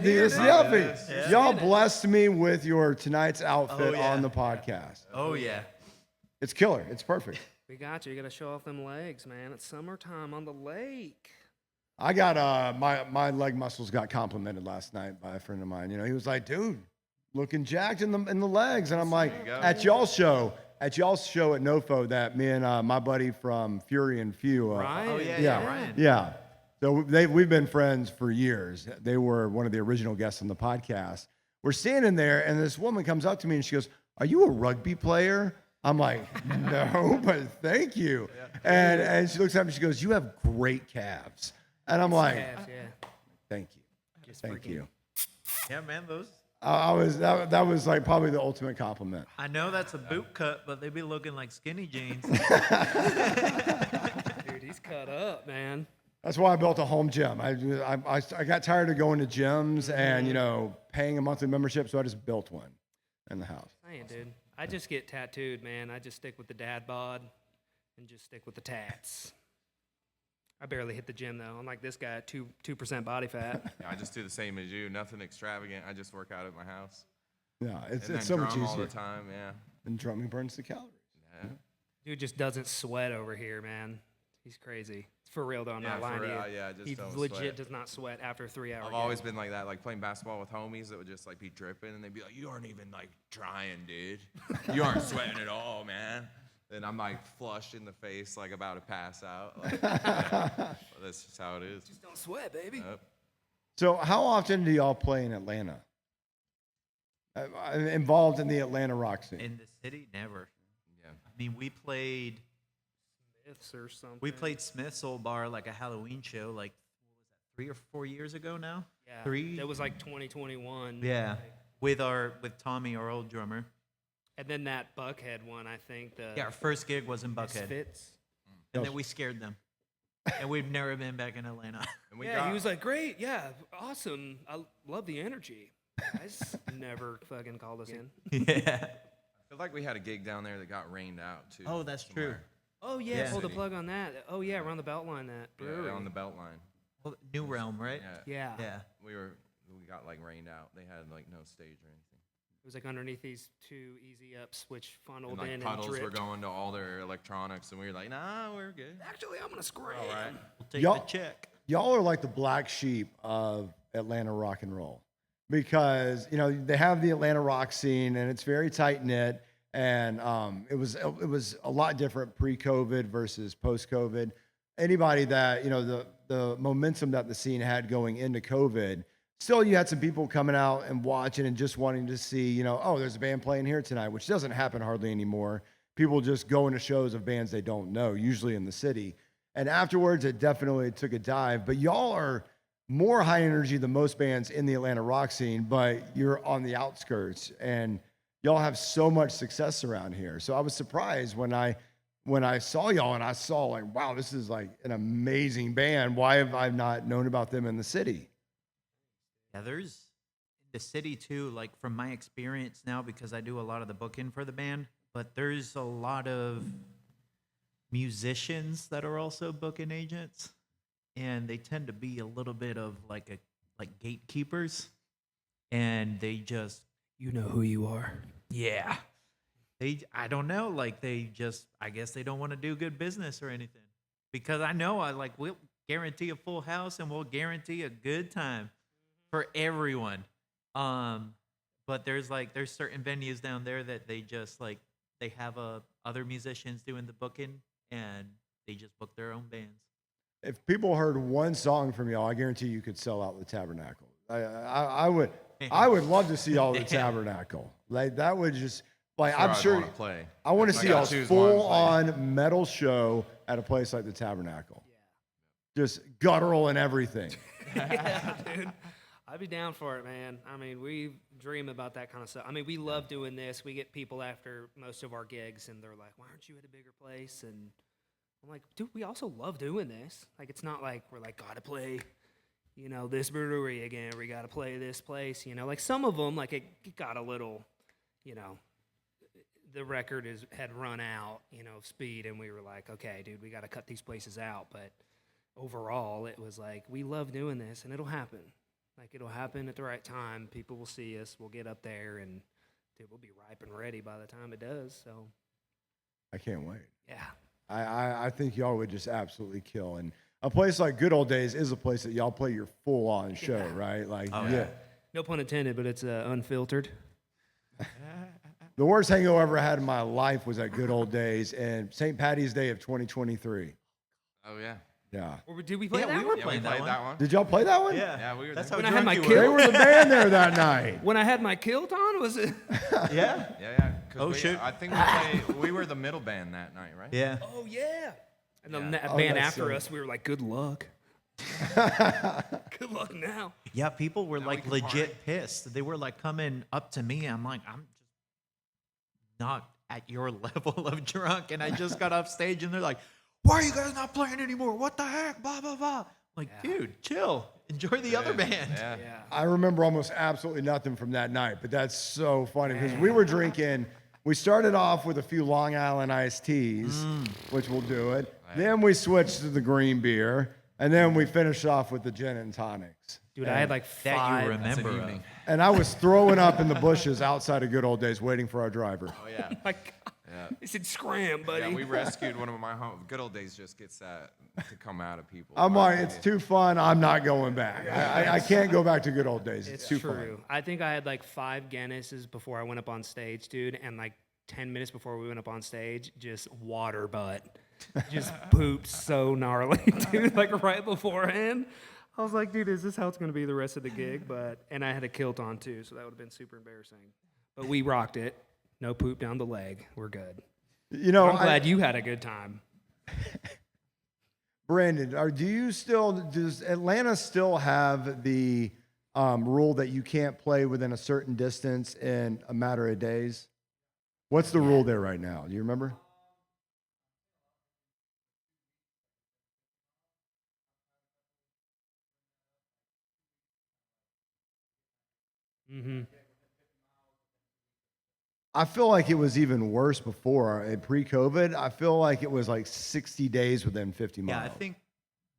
outfit. Y'all blessed me with your tonight's outfit on the podcast. Oh yeah. It's killer. It's perfect. We got you. You got to show off them legs, man. It's summertime on the lake. I got my leg muscles got complimented last night by a friend of mine. You know, he was like, "Dude, looking jacked in the legs," and I'm like, "At y'all's show at NoFo, that me and my buddy from Fury and Few, Ryan. Oh yeah, Ryan. yeah. So we've been friends for years. They were one of the original guests on the podcast. We're standing there, and this woman comes up to me and she goes, "Are you a rugby player?" I'm like, "No, but thank you." And she looks at me and she goes, "You have great calves." And I'm like, Calves, yeah. "Thank you, thank you." Yeah, man. Those. That was like probably the ultimate compliment. I know that's a boot cut, but they be looking like skinny jeans. Dude, he's cut up, man. That's why I built a home gym. I got tired of going to gyms and, you know, paying a monthly membership, so I just built one in the house. Saying, dude. I just get tattooed, man. I just stick with the dad bod and just stick with the tats. I barely hit the gym, though. I'm like this guy at 2% body fat. Yeah, I just do the same as you. Nothing extravagant. I just work out at my house. Yeah, it's And so then much drum all easier. the time. Yeah. And drumming burns the calories. Yeah. Dude just doesn't sweat over here, man. He's crazy. For real, though. I'm Yeah, not lying for to you. real, yeah, I just he don't legit sweat. does not sweat after a 3-hour I've always been like that, like playing basketball with homies that would just like be dripping and they'd be like, "You aren't even like trying, dude. You aren't sweating at all, man." And I'm like flushed in the face, like about to pass out. Like, yeah. But that's just how it is. Just don't sweat, baby. Yep. So how often do y'all play in Atlanta? I'm involved in the Atlanta rock scene. In the city, never. Yeah. I mean, we played Myths or something. Smith's Old Bar like a Halloween show like what was that 3 or 4 years ago now. Yeah. 3. That was like 2021. Yeah, with Tommy, our old drummer. And then that Buckhead one, I think. Yeah, our first gig was in Buckhead, Misfits. and then we scared them, and we've never been back in Atlanta. And we Yeah, got, he was like, great, yeah, awesome. I love the energy. Guys never fucking called us in. Yeah. I feel like we had a gig down there that got rained out too. Oh, that's true. somewhere. Oh, yeah, Yeah. pull the City. plug on that. Oh, yeah, around the Beltline, that brewery. Yeah, on the Beltline. Well, New Realm, right? Yeah. Yeah. Yeah. We got like rained out. They had like no stage or anything. It was like underneath these two easy ups, which funneled And like in puddles and were dripped. going to all their electronics, and we were like, "Nah, we're good." Actually, I'm going to scream. All right. We'll take Y'all- the check. Y'all are like the black sheep of Atlanta rock and roll because, you know, they have the Atlanta rock scene and it's very tight knit. And it was a lot different pre-COVID versus post-COVID. Anybody that, you know, the momentum that the scene had going into COVID, still you had some people coming out and watching and just wanting to see, you know, oh, there's a band playing here tonight, which doesn't happen hardly anymore. People just go into shows of bands they don't know, usually in the city. And afterwards, it definitely took a dive. But y'all are more high energy than most bands in the Atlanta rock scene, but you're on the outskirts and y'all have so much success around here. So I was surprised when I saw y'all and I saw like, wow, this is like an amazing band. Why have I not known about them in the city? Yeah, there's in the city too, like from my experience now, because I do a lot of the booking for the band, but there's a lot of musicians that are also booking agents, and they tend to be a little bit of like gatekeepers, and they just You know who you are. yeah. I don't know, like I guess they don't want to do good business or anything. Because I know we'll guarantee a full house and we'll guarantee a good time for everyone. But there's certain venues down there that they just they have other musicians doing the booking and they just book their own bands. If people heard one song from y'all, I guarantee you could sell out the Tabernacle. I would love to see y'all at the Tabernacle. Like that would just like I'm I'd sure wanna play. I want If to I see gotta y'all's choose one, full play. on metal show at a place like the Tabernacle. Just guttural and everything. Yeah, dude. I'd be down for it, man. I mean, we dream about that kind of stuff. I mean, we love doing this. We get people after most of our gigs, and they're like, why aren't you at a bigger place? And I'm like, dude, we also love doing this. Like, it's not like we're like, gotta play, you know, this brewery again. We gotta play this place, you know. Like, some of them, like, it got a little, you know, the record had run out, of speed, and we were like, okay, dude, we got to cut these places out. But overall, it was like, we love doing this, and it'll happen. Like, it'll happen at the right time. People will see us. We'll get up there, and dude, we'll be ripe and ready by the time it does. So, I can't wait. yeah. I think y'all would just absolutely kill. And a place like Good Old Days is a place that y'all play your full-on show, right? Like, yeah. No pun intended, but it's unfiltered. The worst hangover I ever had in my life was at Good Old Days and St. Patty's Day of 2023. Oh yeah. Yeah. Or did we play Yeah, that we were one? Yeah, we playing played that that one. one. Did y'all play that one? Yeah, Yeah, we were That's there. how When I had drunk my you kid- They were. were the band there that night. When I had my kilt on, was it? Yeah. Yeah. 'Cause Oh, shit. I think we were the middle band that night, right? Yeah. Oh, yeah. And the Yeah. band that's after so- us, we were like, good luck. Good luck now. Yeah, people were like can legit party. pissed. They were like coming up to me. I'm like, I'm just not at your level of drunk. And I just got off stage and they're like, why are you guys not playing anymore? What the heck? Blah, blah, blah. I'm like, dude, chill. Enjoy the other band. Yeah. Yeah. I remember almost absolutely nothing from that night, but that's so funny because we were drinking. We started off with a few Long Island iced teas, which will do it. Then we switched to the green beer, and then we finished off with the gin and tonics. Dude, I had like That five. you That's an remember. evening. And I was throwing up in the bushes outside of Good Old Days waiting for our driver. Oh yeah. Like, Yeah. they said, scram, buddy. Yeah, we rescued one of my home. Good Old Days just gets that to come out of people. I'm Wow. like, it's too fun. I'm not going back. I can't go back to Good Old Days. It's, It's too true. fun. I think I had like 5 Guinnesses before I went up on stage, dude, and like 10 minutes before we went up on stage, just water butt. Just pooped so gnarly, dude, like right beforehand. I was like, dude, is this how it's going to be the rest of the gig? And I had a kilt on too, so that would have been super embarrassing. But we rocked it. No poop down the leg. We're good. You know, I'm glad you had a good time. Brandon, does Atlanta still have the rule that you can't play within a certain distance in a matter of days? What's the rule there right now? Do you remember? Mm-hmm. I feel like it was even worse before, pre-COVID. I feel like it was like 60 days within 50 miles. Yeah, I think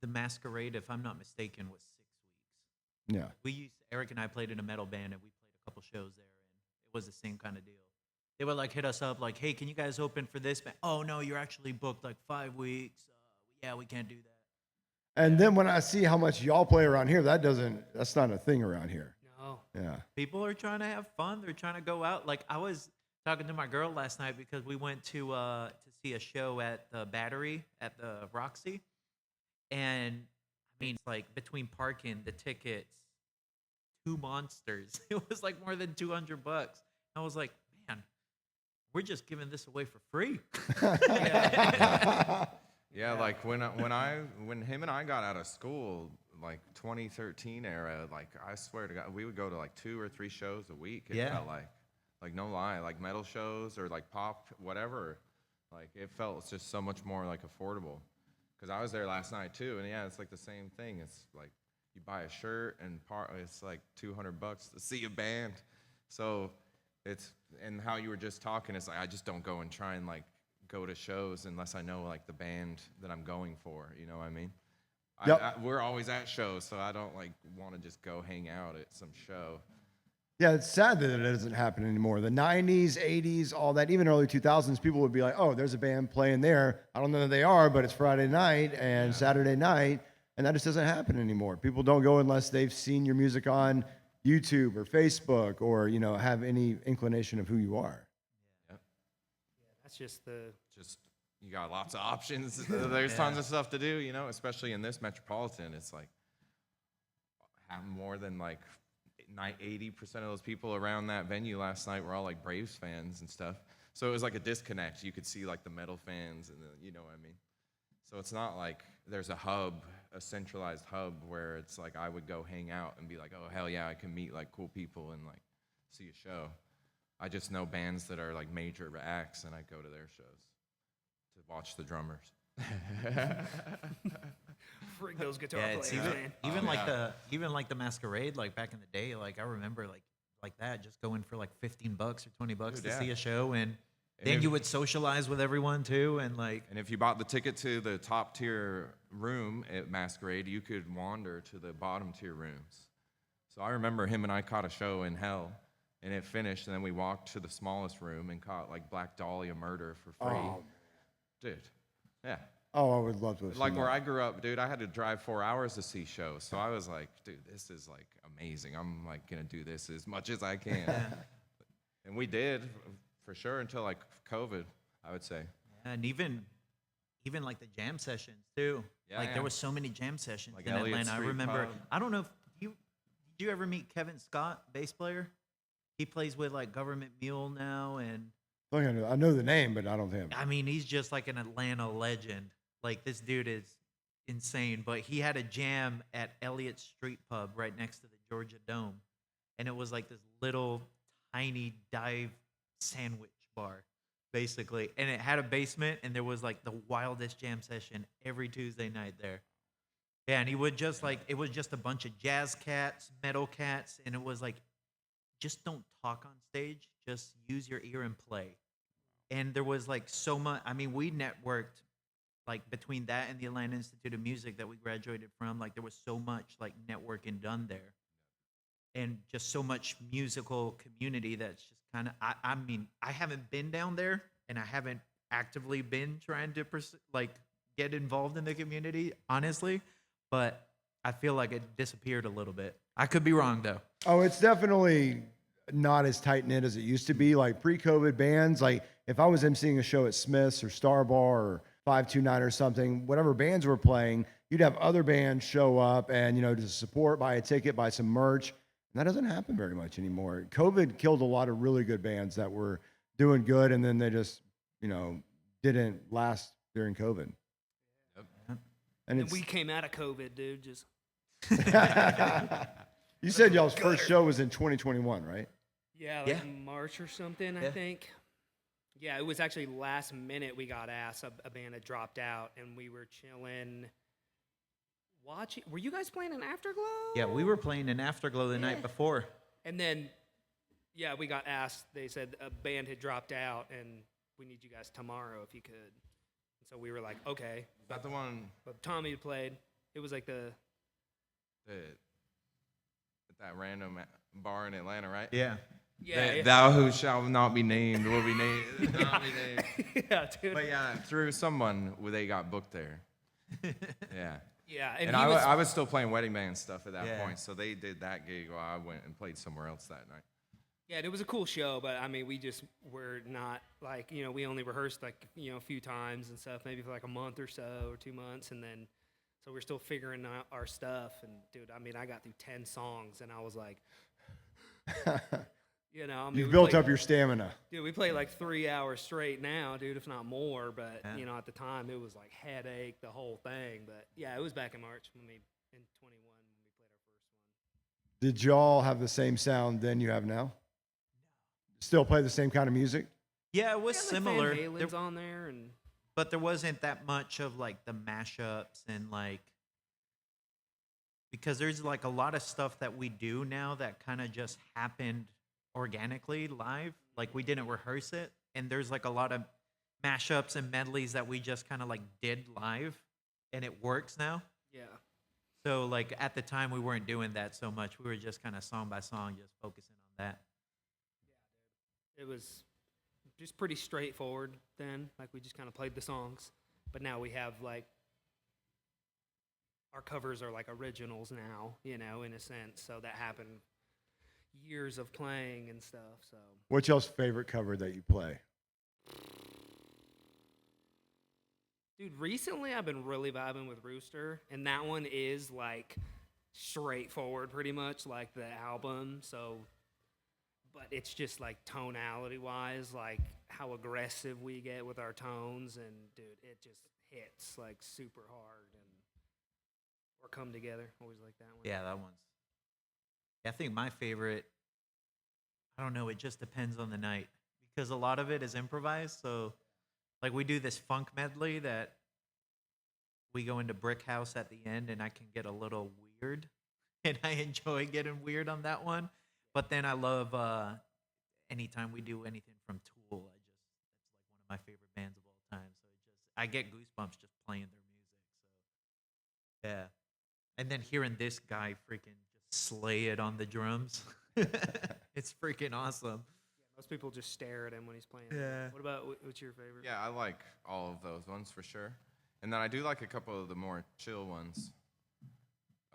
the Masquerade, if I'm not mistaken, was 6 weeks. Yeah. Eric and I played in a metal band and we played a couple shows there and it was the same kind of deal. They would like hit us up like, hey, can you guys open for this band? Oh no, you're actually booked like 5 weeks. Yeah, we can't do that. And then when I see how much y'all play around here, that's not a thing around here. No. Yeah. People are trying to have fun. They're trying to go out. Like I was talking to my girl last night because we went to see a show at the Battery at the Roxy, and I mean, it's like between parking, the tickets, 2 monsters. It was like more than $200. I was like, man, we're just giving this away for free. Yeah, like when him and I got out of school, like 2013 era, like I swear to God, we would go to like 2 or 3 shows a week. It Yeah. felt like no lie, like metal shows or like pop, whatever. Like it felt just so much more like affordable. Because I was there last night too, and yeah, it's like the same thing. It's like you buy a shirt and it's like $200 to see a band. So it's, and how you were just talking, it's like I just don't go and try and like go to shows unless I know like the band that I'm going for. You know what I mean? Yep. We're always at shows, so I don't like want to just go hang out at some show. Yeah, it's sad that it doesn't happen anymore. The 90s, 80s, all that, even early 2000s, people would be like, oh, there's a band playing there. I don't know who they are, but it's Friday night and Saturday night, and that just doesn't happen anymore. People don't go unless they've seen your music on YouTube or Facebook or, have any inclination of who you are. That's just Just you got lots of options. There's tons of stuff to do, especially in this metropolitan. It's like have more than like 80% of those people around that venue last night were all like Braves fans and stuff. So it was like a disconnect. You could see like the metal fans and you know what I mean? So it's not like there's a centralized hub where it's like I would go hang out and be like, oh, hell yeah, I can meet like cool people and like see a show. I just know bands that are like major acts and I go to their shows to watch the drummers. frig those guitar Yeah, it's players, even man. even Oh, like yeah. the Masquerade, like back in the day. Like I remember, like like that, just going for like $15 or $20 Dude, to yeah. see a show, and And then if- you would socialize with everyone too, and like And if you bought the ticket to the top tier room at Masquerade, you could wander to the bottom tier rooms. So I remember him and I caught a show in hell, and it finished, and then we walked to the smallest room and caught like Black Dahlia Murder for free. Oh, Dude, yeah. Oh, I would love to have Like seen where that. I grew up, dude, I had to drive 4 hours to see shows. So I was like, dude, this is like amazing. I'm like gonna do this as much as I can. And we did for sure until like COVID, I would say. and even like the jam sessions too. Yeah, like yeah. there was so many jam sessions Like in Elliott Atlanta. I Street remember. Pub. I don't know if did you ever meet Kevin Scott, bass player? He plays with like Government Mule now, and Look, I know the name, but I don't think. I mean he's just like an Atlanta legend. Like this dude is insane. But he had a jam at Elliott Street Pub right next to the Georgia Dome, and it was like this little tiny dive sandwich bar, basically, and it had a basement, and there was like the wildest jam session every Tuesday night there. Yeah, and he would just like it was just a bunch of jazz cats, metal cats, and it was like, just don't talk on stage, just use your ear and play. And there was like so much. I mean, we networked like between that and the Atlanta Institute of Music that we graduated from. Like there was so much like networking done there, and just so much musical community that's just kind of. I mean, I haven't been down there, and I haven't actively been trying to like get involved in the community, honestly. But I feel like it disappeared a little bit. I could be wrong though. Oh, it's definitely not as tight knit as it used to be. Like pre-COVID bands, like if I was emceeing a show at Smith's or Star Bar or 529 or something, whatever bands were playing, you'd have other bands show up and to support, buy a ticket, buy some merch. And that doesn't happen very much anymore. COVID killed a lot of really good bands that were doing good, and then they just didn't last during COVID. And And it's, we came out of COVID, dude. Just you said y'all's first show was in 2021, right? yeah, like Yeah. March or something, I Yeah. think. Yeah, it was actually last minute we got asked. A band had dropped out, and we were chilling, watching. Were you guys playing an Afterglow? Yeah, we were playing in Afterglow the night before. And then, yeah, we got asked. They said a band had dropped out, and we need you guys tomorrow if you could. And so we were like, okay. Is that the one But Tommy played. It was like that at that random bar in Atlanta, right? Yeah. yeah, Thou who shall not be named will be named. Not be named. yeah, dude. But yeah, through someone they got booked there. Yeah. Yeah, And he I, was, I was still playing wedding band stuff at that Yeah. point, so they did that gig while I went and played somewhere else that night. yeah, it was a cool show, but I mean, we just were not like, we only rehearsed like, a few times and stuff, maybe for like a month or so or 2 months, and then so we're still figuring out our stuff. And dude, I mean, I got through 10 songs, and I was like, I mean, You've we built played- up your stamina. Dude, we play like 3 hours straight now, dude, if not more. But Yeah. at the time, it was like headache, the whole thing. But yeah, it was back in March in 21 when we played our first one. Did y'all have the same sound then you have now? Still play the same kind of music? Yeah, it was Yeah, like similar. Van There- Halen's on there, and but there wasn't that much of like the mashups and like because there's like a lot of stuff that we do now that kind of just happened organically live. Like we didn't rehearse it, and there's like a lot of mashups and medleys that we just kind of like did live, and it works now. yeah. So like at the time we weren't doing that so much. We were just kind of song by song, just focusing on that. It was just pretty straightforward then. Like we just kind of played the songs, but now we have like our covers are like originals now, in a sense. So that happened years of playing and stuff. So What's y'all's favorite cover that you play? dude, recently I've been really vibing with Rooster, and that one is like straightforward, pretty much like the album. So, but it's just like tonality wise, like how aggressive we get with our tones, and dude, it just hits like super hard. And or Come Together, always like that one. Yeah, that one's. I think my favorite. I don't know. It just depends on the night because a lot of it is improvised. So, like we do this funk medley that we go into Brick House at the end, and I can get a little weird, and I enjoy getting weird on that one. But then I love anytime we do anything from Tool. That's like one of my favorite bands of all time. So I get goosebumps just playing their music. So yeah, and then hearing this guy freaking just slay it on the drums, it's freaking awesome. Most people just stare at him when he's playing. Yeah. What about what's your favorite? Yeah, I like all of those ones for sure. And then I do like a couple of the more chill ones.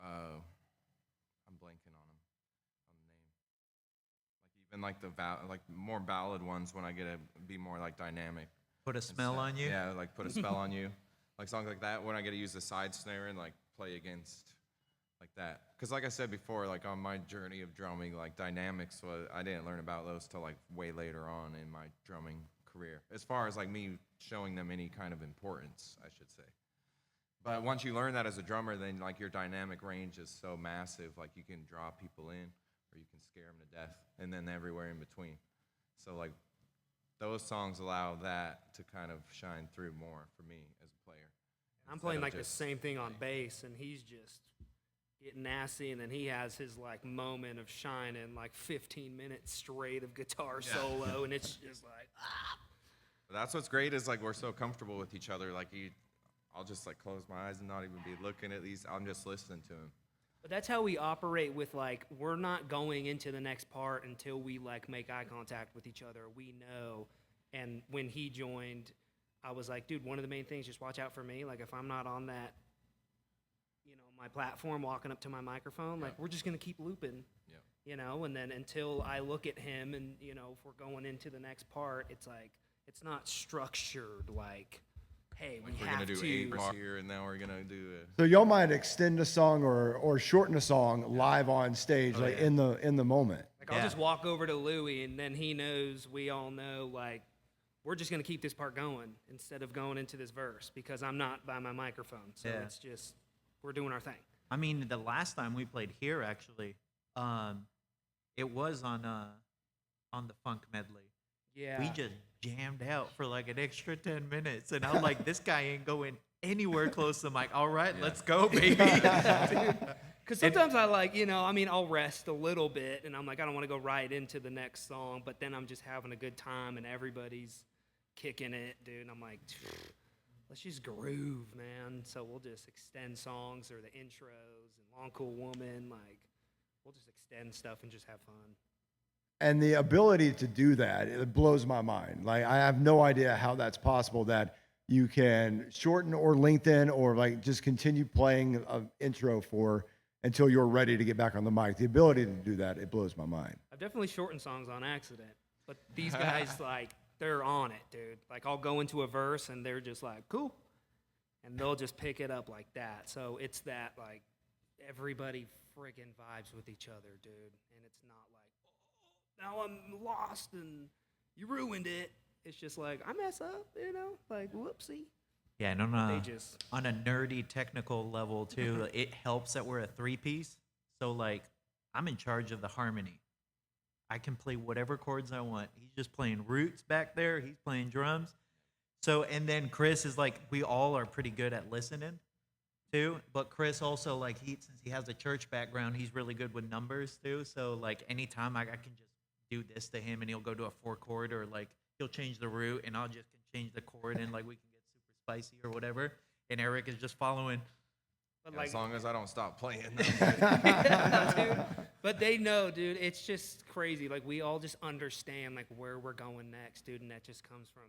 I'm blanking on them, on the name. Like even like like more ballad ones when I get to be more like dynamic. Put a and smell stuff. on you. Yeah, like put a spell on you. Like songs like that when I get to use the side snare and like play against like that. Because like I said before, like on my journey of drumming, like dynamics, I didn't learn about those till like way later on in my drumming career. As far as like me showing them any kind of importance, I should say. But once you learn that as a drummer, then like your dynamic range is so massive, like you can draw people in or you can scare them to death, and then everywhere in between. So like those songs allow that to kind of shine through more for me as a player. I'm playing Instead like of the just- same thing on bass, and he's just getting nasty, and then he has his like moment of shining, like 15 minutes straight of guitar solo, and it's just like, That's what's great is like we're so comfortable with each other. Like I'll just like close my eyes and not even be looking at these. I'm just listening to him. But that's how we operate with like, we're not going into the next part until we like make eye contact with each other. We know. And when he joined, I was like, dude, one of the main things, just watch out for me. Like if I'm not on that, my platform walking up to my microphone, like we're just going to keep looping, and then until I look at him and, if we're going into the next part, it's like, it's not structured like, hey, Like we we're have gonna do to. 8 bars here, and now we're gonna do it. So y'all might extend a song or shorten a song live on stage, like in the moment. Like I'll just walk over to Louie, and then he knows, we all know, like we're just gonna keep this part going instead of going into this verse because I'm not by my microphone. So it's just we're doing our thing. I mean, the last time we played here, actually, it was on the funk medley. Yeah. We just jammed out for like an extra 10 minutes, and I'm like, this guy ain't going anywhere close to Mike. All right, let's go, baby. Because sometimes I like, I'll rest a little bit, and I'm like, I don't want to go right into the next song, but then I'm just having a good time, and everybody's kicking it, dude. And I'm like, let's just groove, man. So we'll just extend songs or the intros and Long Cool Woman. Like, we'll just extend stuff and just have fun. And the ability to do that, it blows my mind. Like I have no idea how that's possible that you can shorten or lengthen or like just continue playing an intro for until you're ready to get back on the mic. The ability to do that, it blows my mind. I've definitely shortened songs on accident, but these guys, like, they're on it, dude. Like, I'll go into a verse, and they're just like, cool. And they'll just pick it up like that. So it's that, like, everybody friggin' vibes with each other, dude. And it's not like, now I'm lost and you ruined it. It's just like, I mess up, like, whoopsie. Yeah, and They just... on a nerdy technical level too, it helps that we're a 3-piece. So like, I'm in charge of the harmony. I can play whatever chords I want. He's just playing roots back there. He's playing drums. So, and then Chris is like, we all are pretty good at listening too. But Chris also, like, since he has a church background, he's really good with numbers too. So like, anytime I can just do this to him, and he'll go to a 4-chord, or like he'll change the root, and I'll just change the chord, and like we can get super spicy or whatever. And Eric is just following. But Yeah, like, as long as I don't stop playing. yeah, dude. But they know, dude. It's just crazy. Like, we all just understand like where we're going next, dude, and that just comes from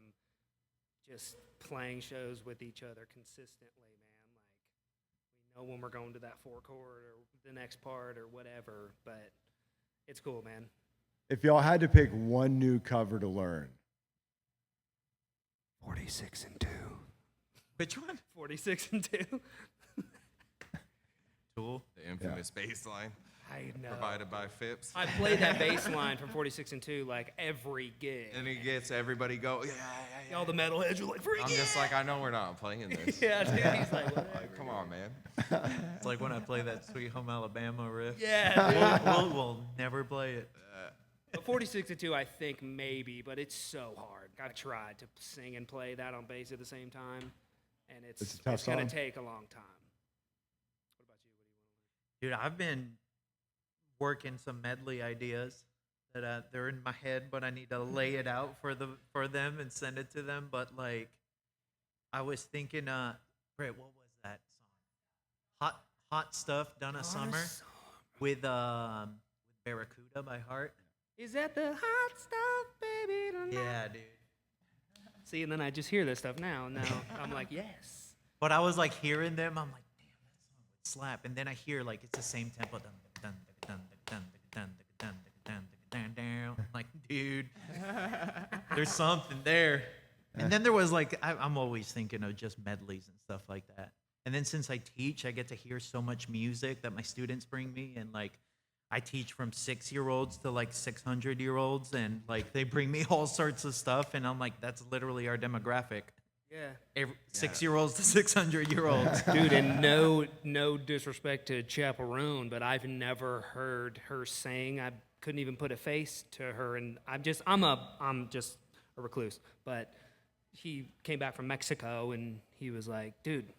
just playing shows with each other consistently, man. Like, we know when we're going to that 4-chord or the next part or whatever. But it's cool, man. If y'all had to pick one new cover to learn, 46 and 2. Which one? 46 and 2. Tool. The infamous bass line I know. provided by Phipps. I played that bass line from 46 and 2 like every gig. And he gets everybody go, yeah. All the metalheads are like, freak I'm just like, I know we're not playing this. yeah, dude. He's like, whatever. Like, come on, man. It's like when I play that Sweet Home Alabama riff. Yeah, dude. We'll never play it. But 46 and 2, I think maybe, but it's so hard. I've tried to sing and play that on bass at the same time, and It's a tough it's going song. to take a long time. What about you? What do you want to learn? Dude, I've been working some medley ideas that they're in my head, but I need to lay it out for them and send it to them. But like, I was thinking, Brett, what was that song? Hot Stuff Donna Summer with Barracuda by Heart. Is that the hot stuff, baby? Tonight? Yeah, dude. See, and then I just hear this stuff now. Now I'm like, yes. But I was like hearing them, I'm like, damn, that song would slap. And then I hear like it's the same tempo. I'm like, dude, there's something there. And then there was like, I'm always thinking of just medleys and stuff like that. And then since I teach, I get to hear so much music that my students bring me. And like, I teach from 6-year-olds to like 600-year-olds. And like, they bring me all sorts of stuff. And I'm like, that's literally our demographic. Yeah. 6-year-olds to 600-year-olds. Dude, and no disrespect to Chaperone, but I've never heard her sing. I couldn't even put a face to her, and I'm just a recluse. But he came back from Mexico, and he was like, dude,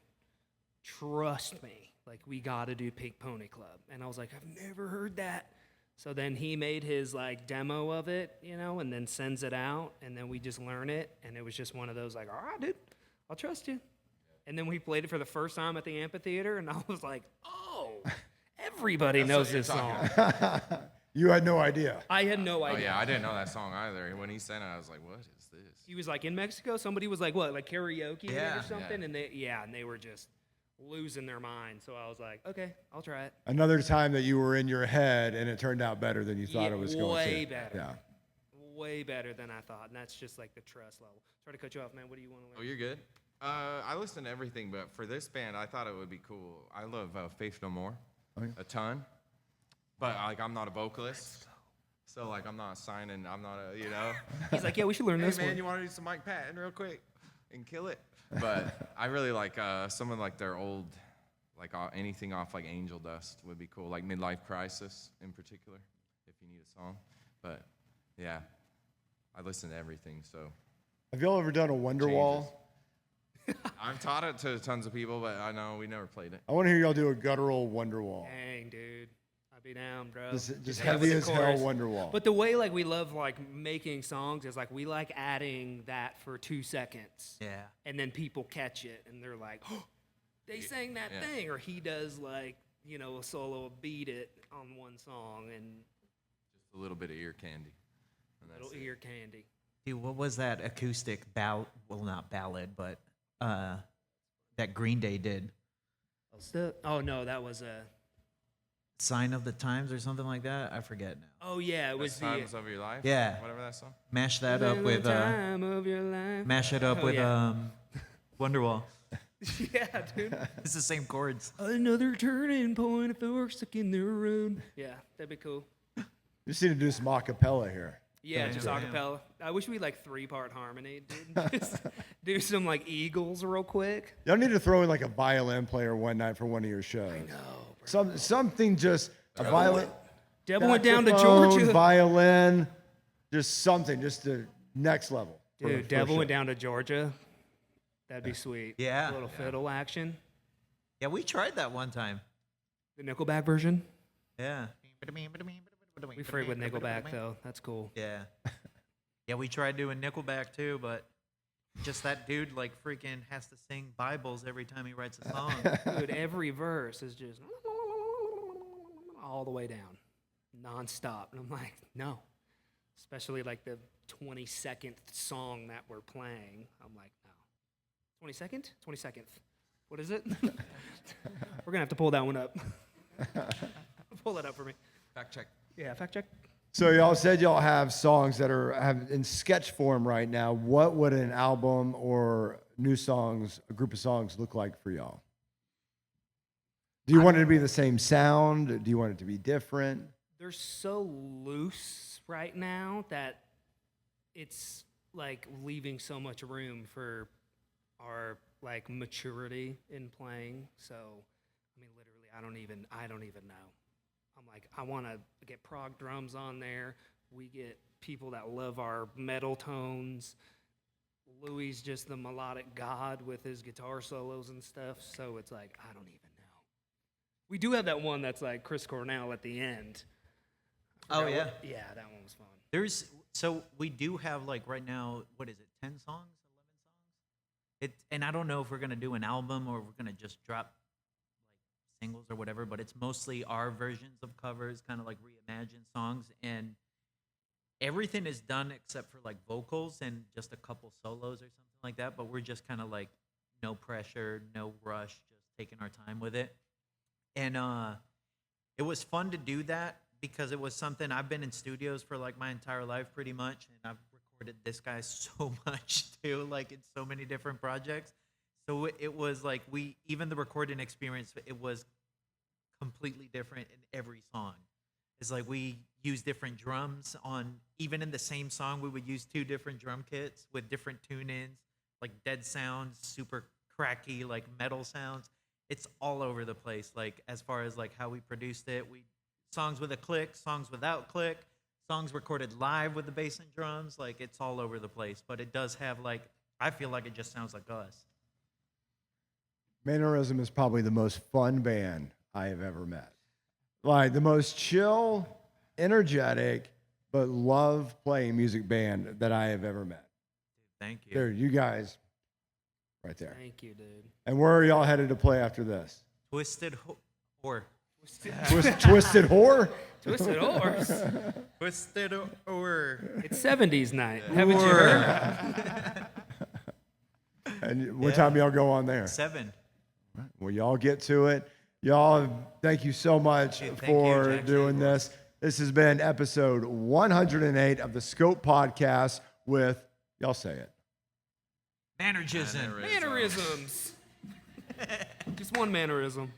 trust me, like we gotta do Pink Pony Club. And I was like, I've never heard that. So then he made his like demo of it, you know, and then sends it out, and then we just learn it, and it was just one of those like, all right, dude, I'll trust you. And then we played it for the first time at the amphitheater, and I was like, oh, everybody knows this song. You had no idea. I had no Oh idea. yeah, I didn't know that song either. When he sent it, I was like, "What is this?" He was like in Mexico. Somebody was like, what, like karaoke Yeah. or something, Yeah. and they were just losing their mind. So I was like, okay, I'll try it. Another time that you were in your head and it turned out better than you thought Yeah, it was going to. way better. Yeah. Way better than I thought, and that's just like the trust level. Sorry to cut you off, man. What do you want to Oh, learn? you're good. I listen to everything, but for this band, I thought it would be cool. I love Faith No More a ton, but like I'm not a vocalist, so like I'm not signing. I'm not a He's like, yeah, we should learn Hey this man, one. you want to do some Mike Patton real quick and kill it? But I really like some of like their old, like anything off like Angel Dust would be cool, like Midlife Crisis in particular, if you need a song. But yeah, I listen to everything. So Have y'all ever done a Wonderwall? I've taught it to tons of people, but I know we never played it. I want to hear y'all do a guttural Wonderwall. Dang, dude. I'd be down, bro. Just Yeah, heavy with as the hell chorus. Wonderwall. But the way like we love like making songs is like we like adding that for 2 seconds. Yeah. And then people catch it and they're like, oh, they sang that Yeah. thing. Or he does like, you know, a solo beat it on one song and Just a little bit of ear candy. And that's little it. ear candy. Dude, what was that acoustic well, not ballad, but that Green Day did? Oh no, that was a. Sign of the Times or something like that? I forget now. Oh yeah, it was Best the. times of your life. Yeah. Whatever that song. Mash that up with time of your life. mash it up Oh, with yeah. Wonderwall. Yeah, dude. It's the same chords. Another turning point if we're stuck in the road. Yeah, that'd be cool. You just need to do some acapella here. Yeah, Yeah, just yeah. acapella. I wish we like 3-part harmony, dude. Just do some like Eagles real quick. Y'all need to throw in like a violin player one night for one of your shows. Something just a violin. Devil went down to saxophone, Georgia. Violin, just something, just the next level. for the Dude, first Devil show. went down to Georgia. That'd be sweet. Yeah. A little fiddle action. Yeah, we tried that one time. The Nickelback version. Yeah. We frig with Nickelback though. That's cool. Yeah. Yeah, we tried doing Nickelback too, but just that dude like freaking has to sing Bibles every time he writes a song. Dude, every verse is just all the way down, nonstop. And I'm like, no. Especially like the 22nd song that we're playing. I'm like, no. 22nd? 22nd. What is it? We're going to have to pull that one up. Pull that up for me. Fact check. Yeah, fact check. So y'all said y'all have songs that are in sketch form right now. What would an album or new songs, a group of songs, look like for y'all? Do you want it to be the same sound? Do you want it to be different? They're so loose right now that it's like leaving so much room for our like maturity in playing. So, I mean, literally, I don't even know. I'm like, I want to get prog drums on there. We get people that love our metal tones. Louis is just the melodic god with his guitar solos and stuff. So it's like, I don't even know. We do have that one that's like Chris Cornell at the end. Oh yeah. Yeah, that one was fun. So we do have like right now, what is it, 10 songs, 11 songs? And I don't know if we're gonna do an album or we're gonna just drop like singles or whatever, but it's mostly our versions of covers, kind of like reimagined songs, and everything is done except for like vocals and just a couple solos or something like that. But we're just kind of like no pressure, no rush, just taking our time with it. And it was fun to do that because it was something I've been in studios for like my entire life pretty much, and I've recorded this guy so much too, like in so many different projects. So it was like even the recording experience, it was completely different in every song. It's like we use different drums on, even in the same song, we would use 2 different drum kits with different tune-ins, like dead sounds, super cracky, like metal sounds. It's all over the place, like as far as like how we produced it. Songs with a click, songs without click, songs recorded live with the bass and drums, like it's all over the place. But it does have like, I feel like it just sounds like us. Manorism is probably the most fun band I have ever met. Like the most chill, energetic, but love playing music band that I have ever met. Thank you. Dude, you guys, right there. Thank you, dude. And where are y'all headed to play after this? Twisted or Twisted Whore? Twisted Horse. Twisted or It's 70s night. Haven't you heard? And what time y'all go on there? 7. Well, y'all get to it. Y'all, thank you so much Thank you, for Jackson. doing this. This has been episode 108 of the Scope Podcast with, y'all say it. Manorism. Mannerisms. Just one mannerism.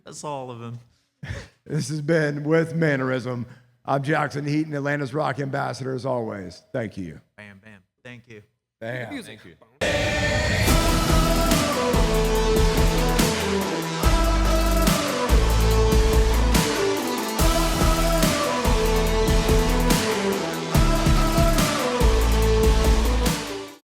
That's all of them. This has been with Manorism. I'm Jackson Heaton, Atlanta's Rock Ambassador, as always. Thank you. Bam, bam. Thank you. Bam. Music. Thank you.